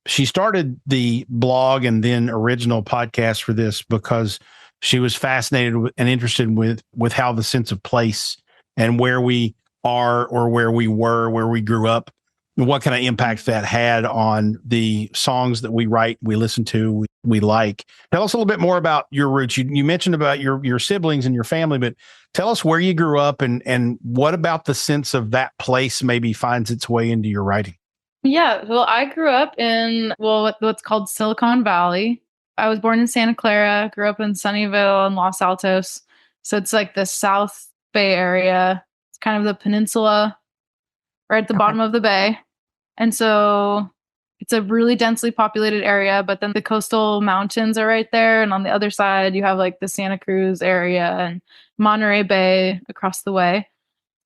she started the blog and then original podcast for this because she was fascinated and interested with how the sense of place and where we are or where we were, where we grew up, and what kind of impact that had on the songs that we write, we listen to, we like. Tell us a little bit more about your roots. You mentioned about your siblings and your family, but tell us where you grew up and what about the sense of that place maybe finds its way into your writing. Yeah, well, I grew up in what's called Silicon Valley. I was born in Santa Clara, grew up in Sunnyvale and Los Altos. So it's like the South Bay area. It's kind of the peninsula right at the bottom of the bay. And so it's a really densely populated area, but then the coastal mountains are right there. And on the other side, you have like the Santa Cruz area and Monterey Bay across the way.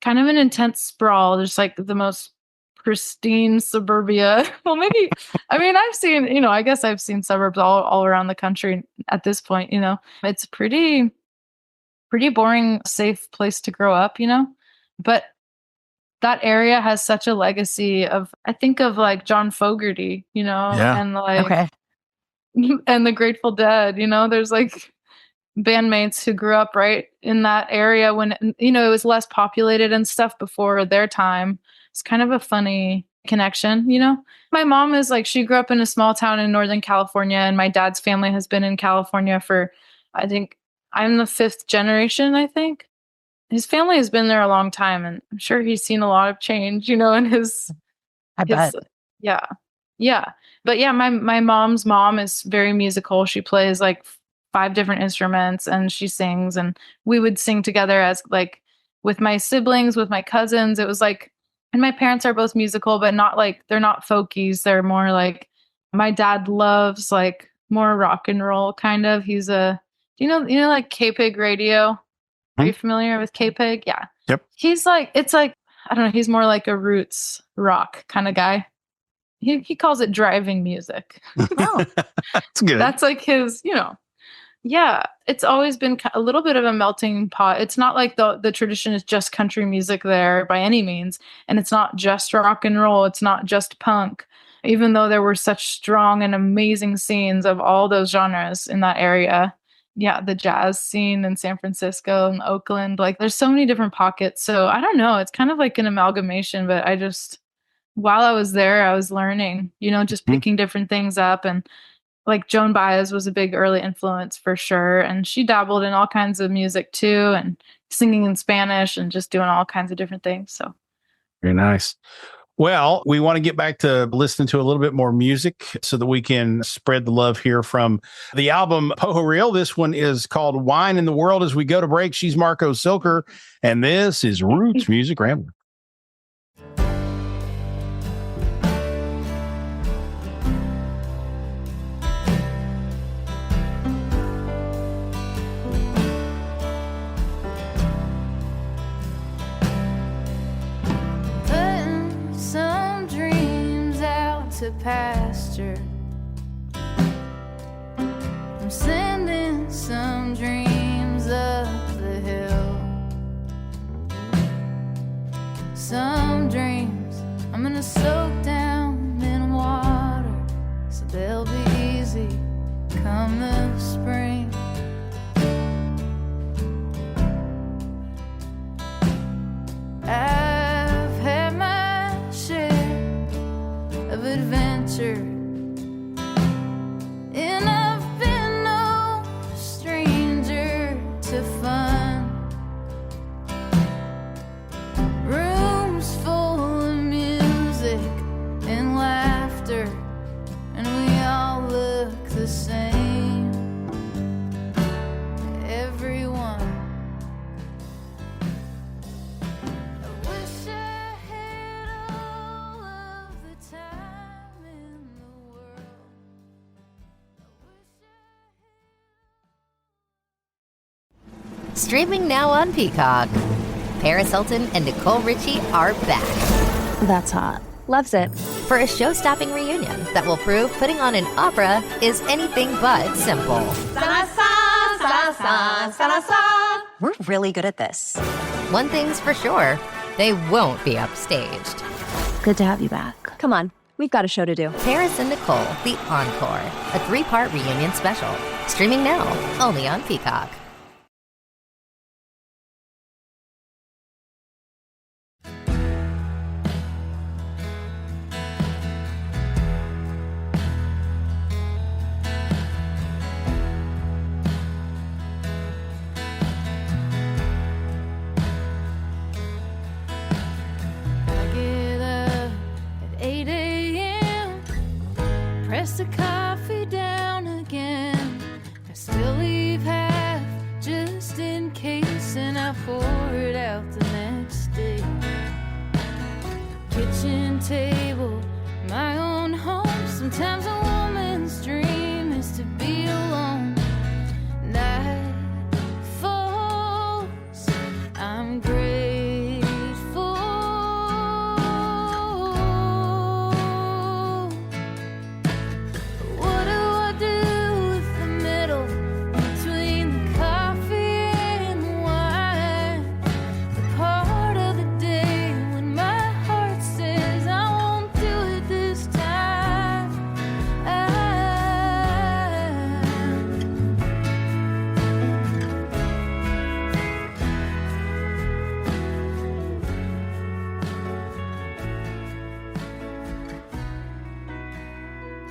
Kind of an intense sprawl, just like the most pristine suburbia. Well, maybe, I mean, I've seen, I guess I've seen suburbs all around the country at this point, it's pretty boring, safe place to grow up, but that area has such a legacy of, I think of like John Fogerty, and like, and the Grateful Dead, there's like bandmates who grew up right in that area when, it was less populated and stuff before their time. It's kind of a funny connection, My mom is like, she grew up in a small town in Northern California, and my dad's family has been in California for, I think I'm the 5th generation, I think. His family has been there a long time, and I'm sure he's seen a lot of change, in his. I bet. Yeah. Yeah. But yeah, my mom's mom is very musical. She plays like 5 different instruments and she sings, and we would sing together as like with my siblings, with my cousins. It was like, and my parents are both musical, but not like, they're not folkies. They're more like, my dad loves like more rock and roll kind of. He's like K-Pig Radio. Are you familiar with K-Pig? Yeah. Yep. He's like, it's like, I don't know, he's more like a roots rock kind of guy. He calls it driving music. Oh, that's good. That's like his, yeah, it's always been a little bit of a melting pot. It's not like the tradition is just country music there by any means. And it's not just rock and roll. It's not just punk, even though there were such strong and amazing scenes of all those genres in that area. Yeah, the jazz scene in San Francisco and Oakland, like there's so many different pockets. So I don't know, it's kind of like an amalgamation, but while I was there, I was learning, just picking different things up. And like Joan Baez was a big early influence for sure. And she dabbled in all kinds of music too, and singing in Spanish and just doing all kinds of different things. So very nice. Well, we want to get back to listening to a little bit more music so that we can spread the love here from the album Pohorylle. This one is called Wine in the World. As we go to break, she's Margo Cilker, and this is Roots Music Rambler. To pasture, I'm sending some dreams up the hill. Some dreams I'm gonna soak down in water, so they'll be easy come the spring. I've had my share of adventure, and I've been no stranger to fun. Rooms full of music and laughter, and we all look the same. Everyone. I wish I had all of the time in the world. I wish I had. Streaming now on Peacock. Paris Hilton and Nicole Richie are back. That's hot. Loves it. For a show-stopping reunion that will prove putting on an opera is anything but simple. We're really good at this. One thing's for sure, they won't be upstaged. Good to have you back. Come on, we've got a show to do. Paris and Nicole, The Encore, a 3-part reunion special. Streaming now, only on Peacock. I get up at 8 a.m., press the coffee down again. I still leave half just in case, and I pour it out the next day. Kitchen table, my own home. Sometimes a woman's dream is to be alone. Night falls, I'm grateful. What do I do with the middle between the coffee and the wine? The part of the day when my heart says I won't do it this time.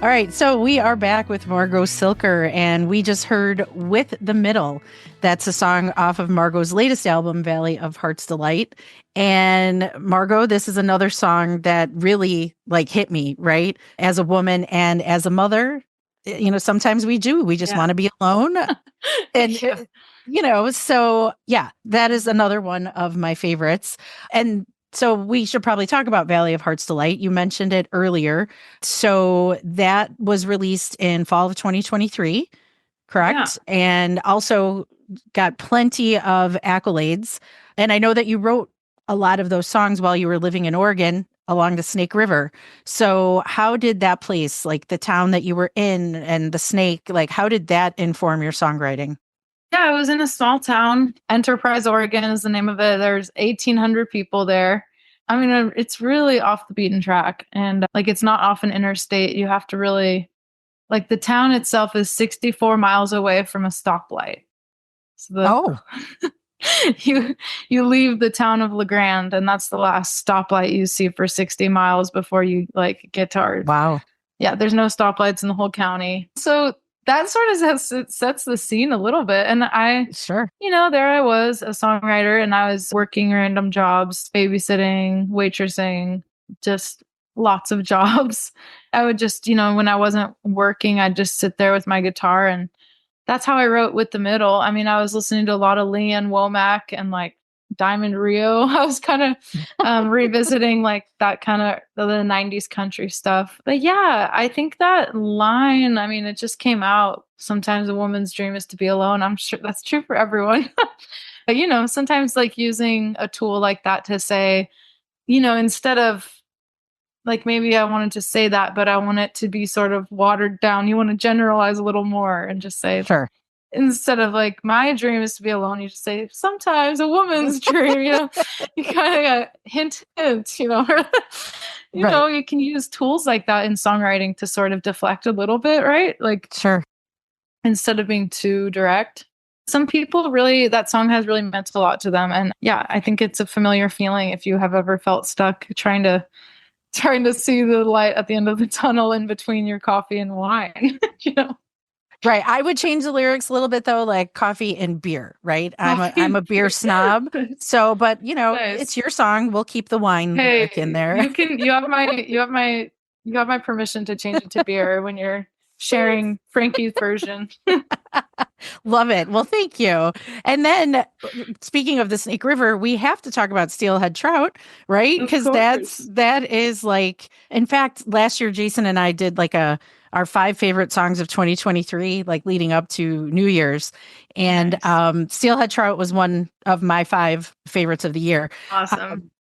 All right, so we are back with Margo Cilker, and we just heard With the Middle. That's a song off of Margo's latest album, Valley of Heart's Delight. And Margo, this is another song that really hit me, right? As a woman and as a mother, sometimes we just want to be alone. And, so yeah, that is another one of my favorites. And so we should probably talk about Valley of Heart's Delight. You mentioned it earlier. So that was released in fall of 2023, correct? Yeah. And also got plenty of accolades. And I know that you wrote a lot of those songs while you were living in Oregon along the Snake River. So how did that place, the town that you were in and the Snake, how did that inform your songwriting? Yeah, I was in a small town. Enterprise, Oregon is the name of it. There's 1,800 people there. I mean, it's really off the beaten track. And it's not off an interstate. You have to really, the town itself is 64 miles away from a stoplight. So you leave the town of La Grande, and that's the last stoplight you see for 60 miles before you get to our. Wow. Yeah, there's no stoplights in the whole county. So that sort of sets the scene a little bit. And there I was, a songwriter, and I was working random jobs, babysitting, waitressing, just lots of jobs. I would just, when I wasn't working, I'd just sit there with my guitar, and that's how I wrote With the Middle. I mean, I was listening to a lot of Leanne Womack and like Diamond Rio. I was kind of revisiting like that kind of the 90s country stuff. But yeah, I think that line, I mean, it just came out. Sometimes a woman's dream is to be alone. I'm sure that's true for everyone. But, sometimes like using a tool like that to say, instead of like, maybe I wanted to say that, but I want it to be sort of watered down. You want to generalize a little more and just say, Sure. Instead of like, my dream is to be alone, you just say, sometimes a woman's dream, you kind of hint, right. You can use tools like that in songwriting to sort of deflect a little bit, right? Like, sure. Instead of being too direct. Some people really, that song has really meant a lot to them. And yeah, I think it's a familiar feeling if you have ever felt stuck trying to see the light at the end of the tunnel in between your coffee and wine, Right. I would change the lyrics a little bit though, like coffee and beer, right? I'm a beer snob. So, but Nice. It's your song. We'll keep the wine lyric in there. You have my permission to change it to beer when you're sharing Frankie's version. Love it. Well, thank you. And then speaking of the Snake River, we have to talk about steelhead trout, right? Because that is like, in fact, last year, Jason and I did like our 5 favorite songs of 2023, like leading up to New Year's. And nice. Steelhead trout was one of my 5 favorites of the year. Awesome.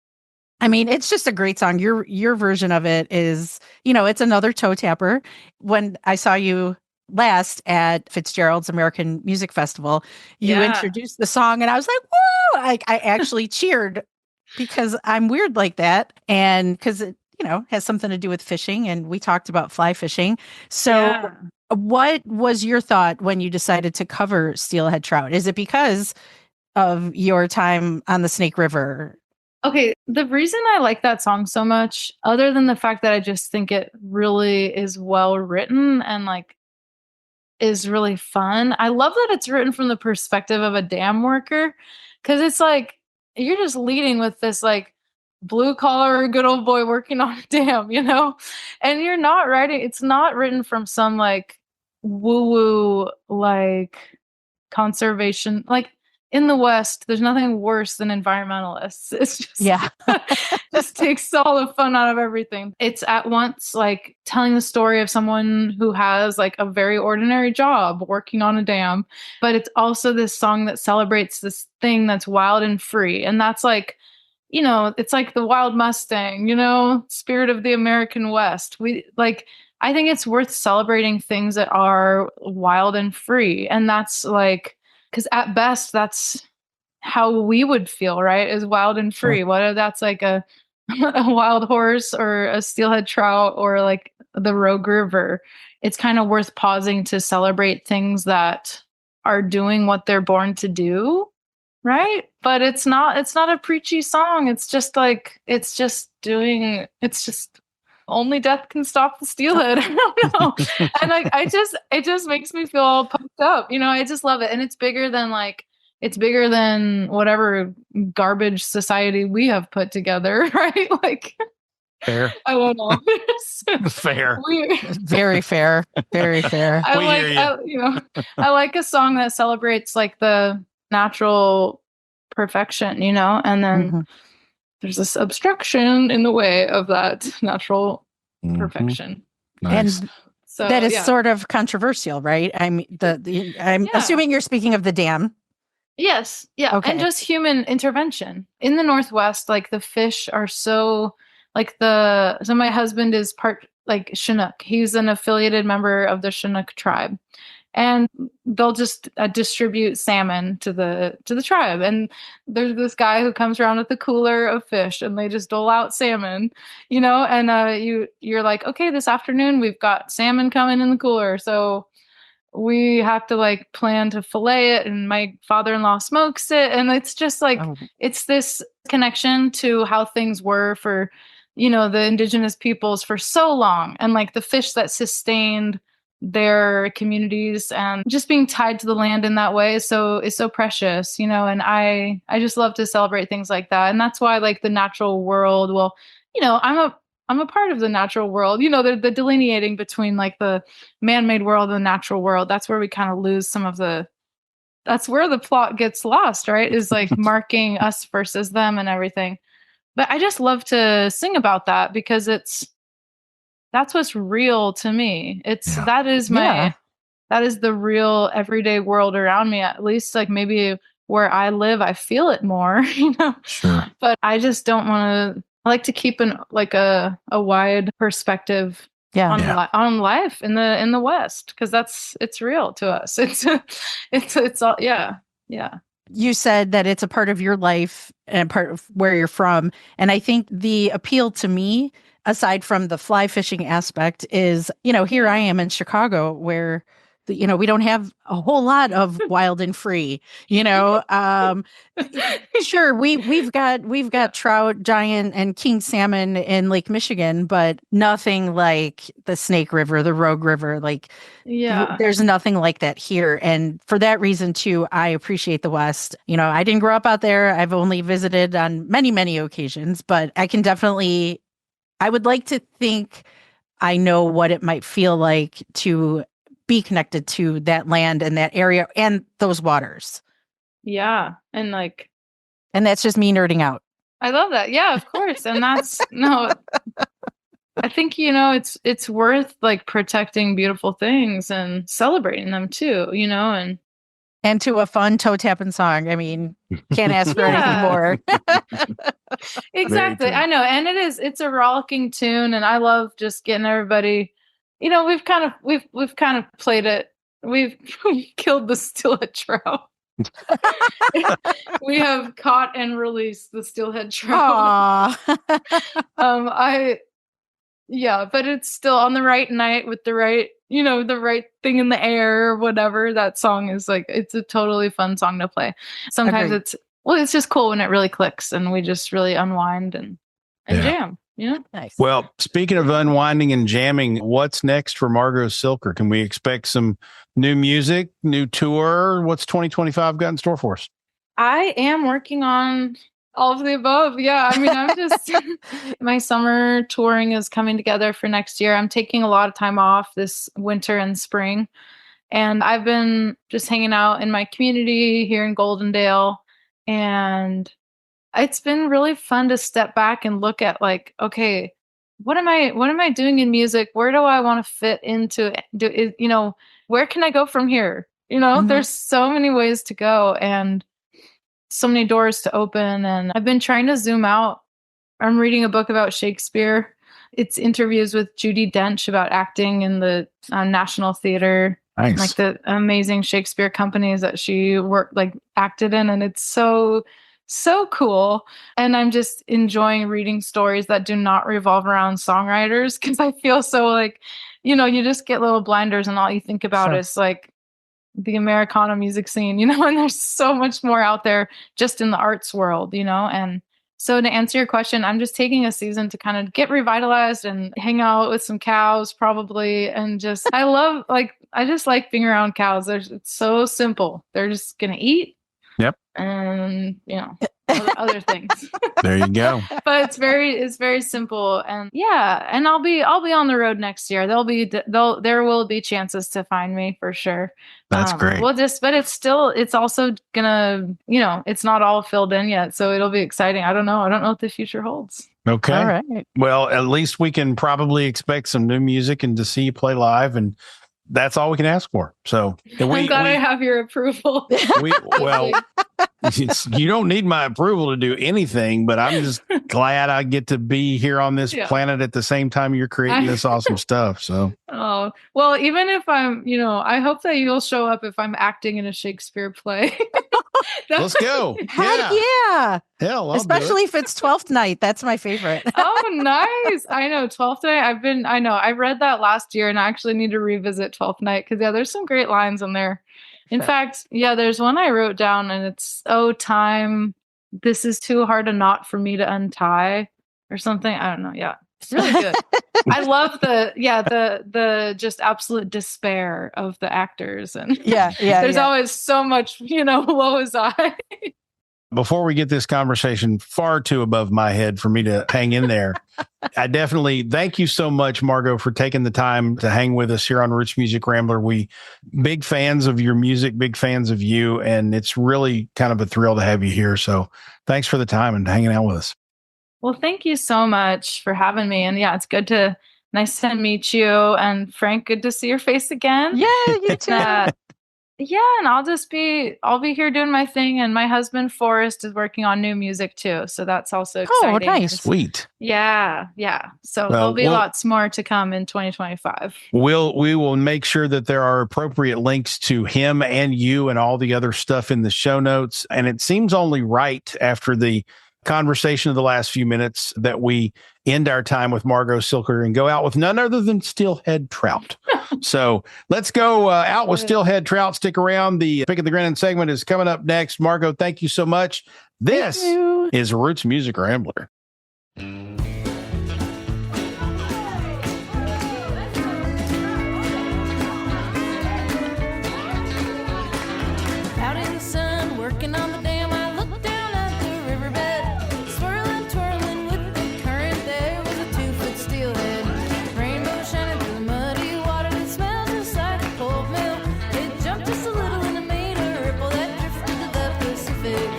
I mean, it's just a great song. Your version of it is, it's another toe tapper. When I saw you last at Fitzgerald's American Music Festival, you introduced the song and I was like, whoa! I actually cheered because I'm weird like that. And because it, has something to do with fishing. And we talked about fly fishing. So what was your thought when you decided to cover steelhead trout? Is it because of your time on the Snake River? Okay, the reason I like that song so much, other than the fact that I just think it really is well written and like is really fun. I love that it's written from the perspective of a dam worker, because it's like you're just leading with this like blue collar good old boy working on a dam, and you're not writing. It's not written from some like woo woo like conservation. Like in the West, there's nothing worse than environmentalists. It's just just takes all the fun out of everything. It's at once like telling the story of someone who has like a very ordinary job working on a dam, but it's also this song that celebrates this thing that's wild and free. And that's like, it's like the wild Mustang, spirit of the American West. I think it's worth celebrating things that are wild and free. And that's like, because at best, that's how we would feel, right? Is wild and free. Sure. Whether that's like a wild horse or a steelhead trout or like the Rogue River, it's kind of worth pausing to celebrate things that are doing what they're born to do, right? But it's not a preachy song. It's just only death can stop the steelhead. I don't know. And like, it just makes me feel all pumped up. I just love it. And it's bigger than whatever garbage society we have put together. Right. Like, fair. I don't know. Fair. Very fair. Very fair. I like a song that celebrates like the natural perfection, and then there's this obstruction in the way of that natural perfection. Nice. And so that is sort of controversial, right? I mean, I'm assuming you're speaking of the dam. Yes. Yeah. Okay. And just human intervention in the Northwest. Like the fish are so so my husband is part like Chinook. He's an affiliated member of the Chinook tribe. And they'll just distribute salmon to the tribe. And there's this guy who comes around with a cooler of fish, and they just dole out salmon, and you're like, okay, this afternoon we've got salmon coming in the cooler, so we have to like plan to fillet it, and my father-in-law smokes it, and it's just like it's this connection to how things were for the indigenous peoples for so long, and like the fish that sustained their communities, and just being tied to the land in that way is so precious, and I just love to celebrate things like that. And that's why like the natural world, well, I'm a part of the natural world. The delineating between like the man-made world and the natural world. That's where we kind of lose that's where the plot gets lost, right? Is like marking us versus them and everything. But I just love to sing about that because that's what's real to me. That is the real everyday world around me. At least like maybe where I live, I feel it more, Sure. But I just don't want to. I like to keep a wide perspective on life in the West because it's real to us. It's all yeah. You said that it's a part of your life and part of where you're from, and I think the appeal to me, aside from the fly fishing aspect, is here I am in Chicago where we don't have a whole lot of wild and free, sure. We've got trout, giant and king salmon in Lake Michigan, but nothing like the Snake River, the Rogue River. Like, there's nothing like that here. And for that reason too, I appreciate the West. I didn't grow up out there. I've only visited on many, many occasions, but I would like to think I know what it might feel like to be connected to that land and that area and those waters. Yeah. And that's just me nerding out. I love that. Yeah, of course. And that's no, I think, it's worth like protecting beautiful things and celebrating them too, and to a fun toe tapping song. I mean, can't ask for anything more. Exactly. I know. And it's a rollicking tune. And I love just getting everybody, we've kind of played it. We've killed the steelhead trout. We have caught and released the steelhead trout. But it's still on the right night with the right, the right thing in the air or whatever. That song is like, it's a totally fun song to play. Sometimes it's just cool when it really clicks and we just really unwind and jam. Nice. Well, speaking of unwinding and jamming, what's next for Margo Cilker? Can we expect some new music, new tour? What's 2025 got in store for us? I am working on all of the above. Yeah. I mean, I'm just, my summer touring is coming together for next year. I'm taking a lot of time off this winter and spring. And I've been just hanging out in my community here in Goldendale. And it's been really fun to step back and look at like, okay, what am I doing in music? Where do I want to fit into it? Where can I go from here? There's so many ways to go and so many doors to open. And I've been trying to zoom out. I'm reading a book about Shakespeare. It's interviews with Judi Dench about acting in the National Theater. Nice. Like the amazing Shakespeare companies that she acted in. And it's so cool. And I'm just enjoying reading stories that do not revolve around songwriters because I feel so like, you just get little blinders and all you think about is like the Americana music scene, and there's so much more out there just in the arts world, and so to answer your question, I'm just taking a season to kind of get revitalized and hang out with some cows probably. And just, I just like being around cows. It's so simple. They're just going to eat. Yep. And other things. There you go. But it's very simple, and and I'll be on the road next year. There will be chances to find me for sure. That's great. But it's also gonna, it's not all filled in yet, so it'll be exciting. I don't know what the future holds. Okay. All right. Well, at least we can probably expect some new music and to see you play live, and that's all we can ask for. So I'm glad I have your approval. You don't need my approval to do anything, but I'm just glad I get to be here on this planet at the same time you're creating this awesome stuff. So, oh, well, even if I'm, I hope that you'll show up if I'm acting in a Shakespeare play. Let's go. Heck yeah. Hell, especially if it's 12th night. That's my favorite. Oh, nice. I know 12th night. I read that last year and I actually need to revisit 12th night because there's some great lines in there. In fact, there's one I wrote down and it's, oh, time, this is too hard a knot for me to untie or something. I don't know. Yeah. It's really good. I love the just absolute despair of the actors. And there's always so much, woe is I. Before we get this conversation far too above my head for me to hang in there, I definitely thank you so much, Margo, for taking the time to hang with us here on Roots Music Rambler. We big fans of your music, big fans of you, and it's really kind of a thrill to have you here. So thanks for the time and hanging out with us. Well, thank you so much for having me. And yeah, it's nice to meet you. And Frank, good to see your face again. Yeah, you too. Yeah, and I'll be here doing my thing. And my husband Forrest is working on new music too, so that's also exciting. Oh, nice, sweet. Yeah. So there'll be lots more to come in 2025. We will make sure that there are appropriate links to him and you and all the other stuff in the show notes. And it seems only right after the conversation of the last few minutes that we end our time with Margo Cilker and go out with none other than Steelhead Trout. So let's go out with Steelhead Trout. Stick around. The Pick of the Grinning segment is coming up next. Margo, thank you so much. This is Roots Music Rambler. Out in the sun, working on the dam, I looked down at the riverbed. Swirling, twirling with the current, there was a 2-foot steelhead. Rainbow shining through the muddy water that smells just like a cold mill. It jumped just a little and it made a ripple that drifted to the Pacific.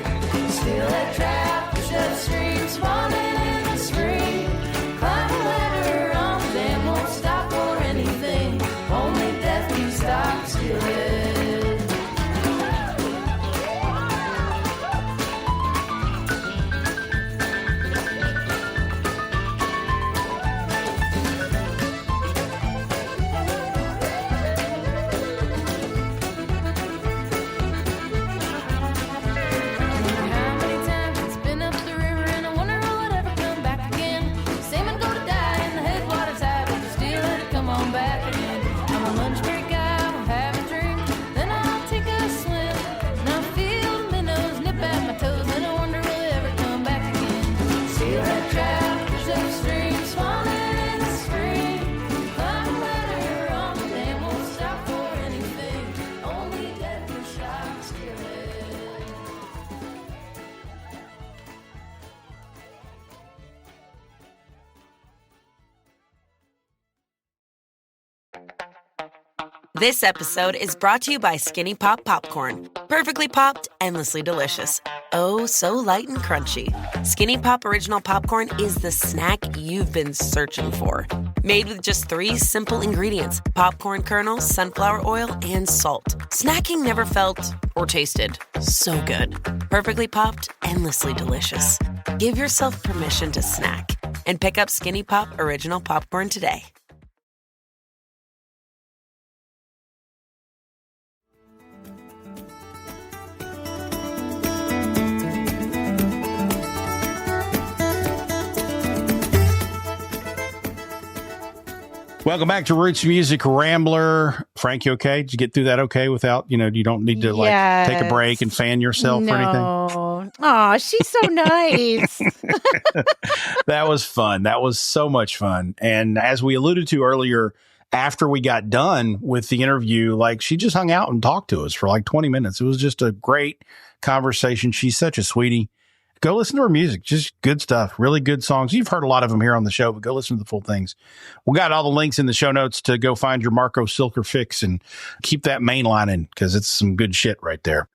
Steelhead trout, pushed upstream, spawning in the spring. Climb a ladder on the dam, won't stop for anything. Only death can stop steelhead. This episode is brought to you by Skinny Pop Popcorn. Perfectly popped, endlessly delicious. Oh, so light and crunchy. Skinny Pop Original Popcorn is the snack you've been searching for. Made with just 3 simple ingredients: popcorn kernels, sunflower oil, and salt. Snacking never felt or tasted so good. Perfectly popped, endlessly delicious. Give yourself permission to snack and pick up Skinny Pop Original Popcorn today. Welcome back to Roots Music Rambler. Frank, you okay? Did you get through that okay without, you don't need to take a break and fan yourself or anything? Oh, she's so nice. That was fun. That was so much fun. And as we alluded to earlier, after we got done with the interview, she just hung out and talked to us for 20 minutes. It was just a great conversation. She's such a sweetie. Go listen to her music. Just good stuff. Really good songs. You've heard a lot of them here on the show, but go listen to the full things. We got all the links in the show notes to go find your Margo Cilker fix and keep that main line in because it's some good shit right there.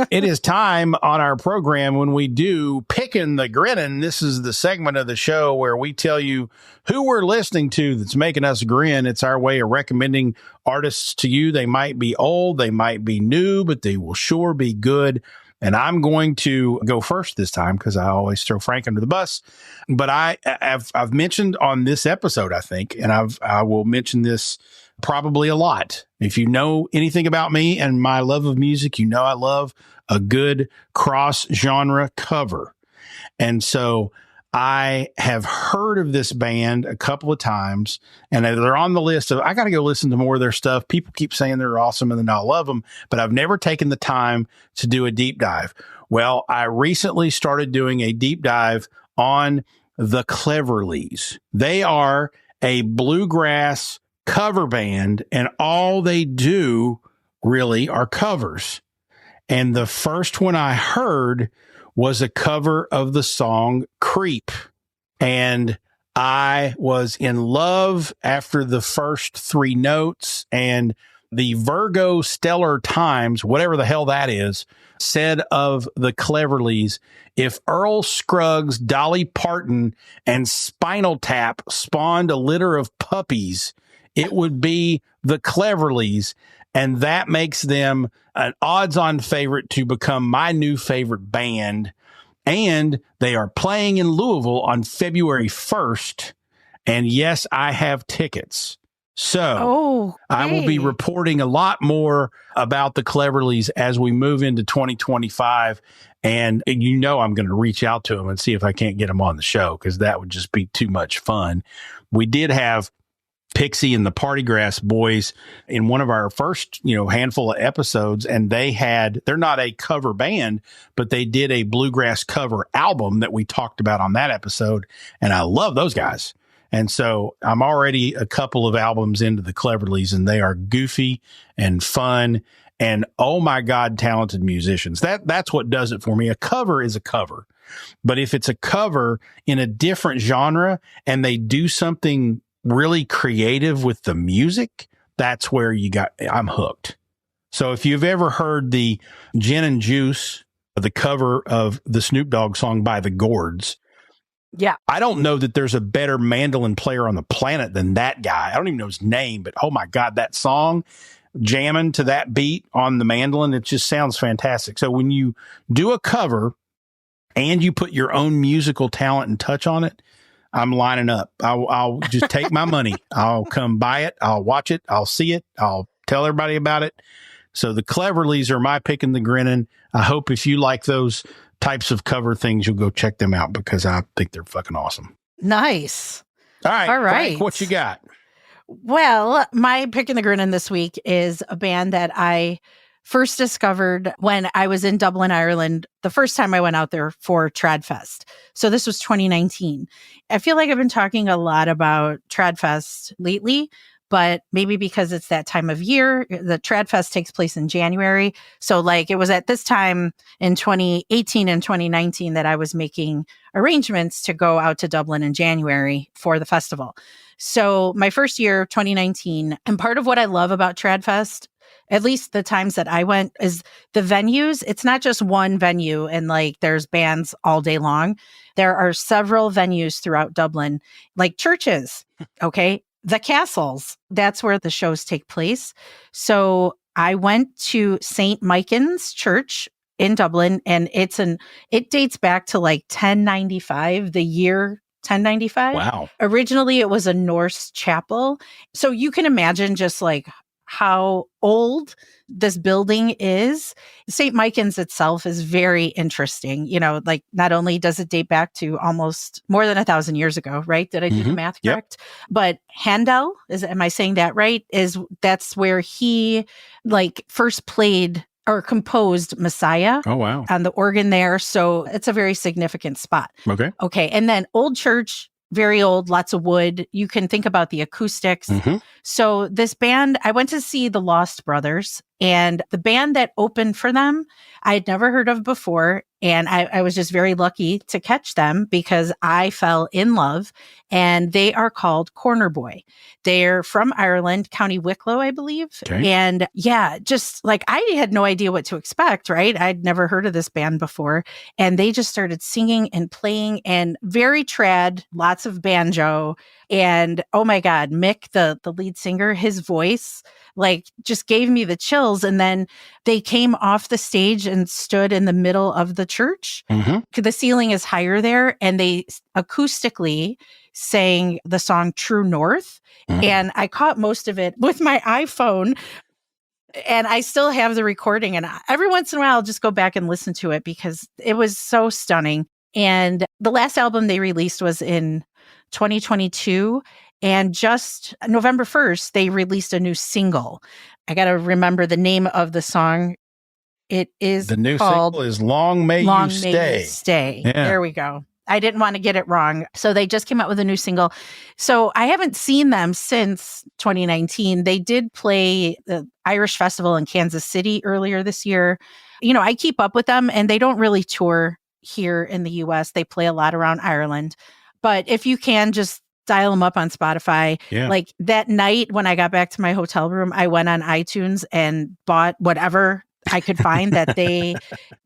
It is time on our program when we do Pickin' the Grinnin'. This is the segment of the show where we tell you who we're listening to that's making us grin. It's our way of recommending artists to you. They might be old, they might be new, but they will sure be good. And I'm going to go first this time because I always throw Frank under the bus. But I've mentioned on this episode, I think, and I will mention this probably a lot. If you know anything about me and my love of music, you know I love a good cross-genre cover. And so I have heard of this band a couple of times, and they're on the list of, I got to go listen to more of their stuff. People keep saying they're awesome and then I love them, but I've never taken the time to do a deep dive. Well, I recently started doing a deep dive on the Cleverleys. They are a bluegrass cover band, and all they do really are covers. And the first one I heard was a cover of the song Creep. And I was in love after the first 3 notes, and the Virgo Stellar Times, whatever the hell that is, said of the Cleverleys, if Earl Scruggs, Dolly Parton, and Spinal Tap spawned a litter of puppies, it would be the Cleverleys. And that makes them an odds-on favorite to become my new favorite band. And they are playing in Louisville on February 1st. And yes, I have tickets. So I will be reporting a lot more about the Cleverleys as we move into 2025. And you know I'm going to reach out to them and see if I can't get them on the show, because that would just be too much fun. We did have Pixie and the Partygrass Boys in one of our first, handful of episodes, and they're not a cover band, but they did a bluegrass cover album that we talked about on that episode. And I love those guys. And so I'm already a couple of albums into the Cleverleys, and they are goofy and fun and, oh my God, talented musicians. That's what does it for me. A cover is a cover. But if it's a cover in a different genre and they do something really creative with the music, that's where I'm hooked. So if you've ever heard the Gin and Juice, the cover of the Snoop Dogg song by the Gourds, I don't know that there's a better mandolin player on the planet than that guy. I don't even know his name, but oh my God, that song, jamming to that beat on the mandolin, it just sounds fantastic. So when you do a cover and you put your own musical talent and touch on it, I'm lining up. I'll just take my money. I'll come buy it. I'll watch it. I'll see it. I'll tell everybody about it. So the Cleverleys are my pick and the grinning. I hope if you like those types of cover things, you'll go check them out, because I think they're fucking awesome. Nice. All right. Frank, what you got? Well, my pick and the grinning this week is a band that I first discovered when I was in Dublin, Ireland, the first time I went out there for Tradfest. So this was 2019. I feel like I've been talking a lot about Tradfest lately, but maybe because it's that time of year. The Tradfest takes place in January. So it was at this time in 2018 and 2019 that I was making arrangements to go out to Dublin in January for the festival. So my first year, 2019, and part of what I love about Tradfest, at least the times that I went, is the venues. It's not just one venue and there's bands all day long. There are several venues throughout Dublin, like churches, okay? The castles, that's where the shows take place. So I went to St. Michan's Church in Dublin, and it dates back to 1095, the year 1095. Wow. Originally, it was a Norse chapel. So you can imagine just how old this building is. St. Michan's itself is very interesting. Not only does it date back to almost more than 1,000 years ago, right? Did I do the math correct? Yep. But Handel, am I saying that right? That's where he first played or composed Messiah. Oh, wow. On the organ there. So it's a very significant spot. Okay. And then Old Church, very old, lots of wood. You can think about the acoustics. Mm-hmm. So this band, I went to see the Lost Brothers, and the band that opened for them, I had never heard of before. And I was just very lucky to catch them because I fell in love, and they are called Corner Boy. They're from Ireland, County Wicklow, I believe. Okay. And just I had no idea what to expect, right? I'd never heard of this band before. And they just started singing and playing, and very trad, lots of banjo. And oh my God, Mick, the lead singer, his voice just gave me the chills. And then they came off the stage and stood in the middle of the church. Mm-hmm. The ceiling is higher there, and they acoustically sang the song True North. Mm-hmm. And I caught most of it with my iPhone, and I still have the recording. And every once in a while, I'll just go back and listen to it because it was so stunning. And the last album they released was in 2022. And just November 1st, they released a new single. I got to remember the name of the song. It is the new called single is Long May You Stay. Yeah. There we go. I didn't want to get it wrong. So they just came out with a new single. So I haven't seen them since 2019. They did play the Irish Festival in Kansas City earlier this year. You know, I keep up with them and they don't really tour here in the US. They play a lot around Ireland. But if you can, just dial them up on Spotify. Yeah. Like that night when I got back to my hotel room, I went on iTunes and bought whatever I could find that they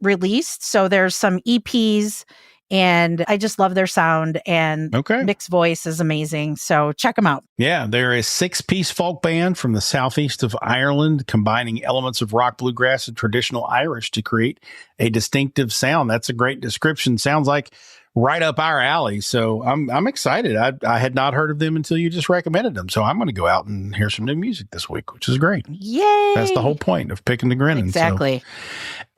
released. So there's some EPs and I just love their sound, and Mick's voice is amazing. So check them out. Yeah, they're a 6-piece folk band from the southeast of Ireland, combining elements of rock, bluegrass, and traditional Irish to create a distinctive sound. That's a great description. Sounds like right up our alley. So I'm excited. I had not heard of them until you just recommended them. So I'm going to go out and hear some new music this week, which is great. Yay! That's the whole point of picking the grinning. Exactly. So,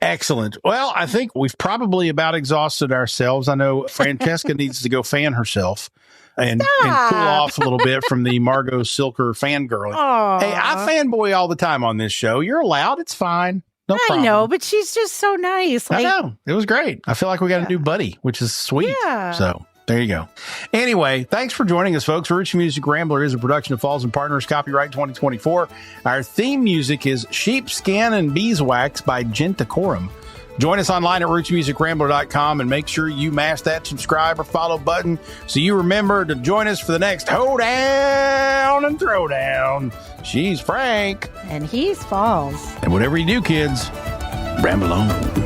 excellent. Well, I think we've probably about exhausted ourselves. I know Francesca needs to go fan herself and cool off a little bit from the Margo Cilker fangirling. Hey, I fanboy all the time on this show. You're allowed. It's fine. No problem. I know, but she's just so nice. I know. It was great. I feel like we got a new buddy, which is sweet. Yeah. So there you go. Anyway, thanks for joining us, folks. Roots Music Rambler is a production of Falls and Partners, copyright 2024. Our theme music is Sheepskin and Beeswax by Gentacorum. Join us online at rootsmusicrambler.com and make sure you mash that subscribe or follow button so you remember to join us for the next Hoe-Down and Throwdown. She's Frank. And he's Falls. And whatever you do, kids, ramble on.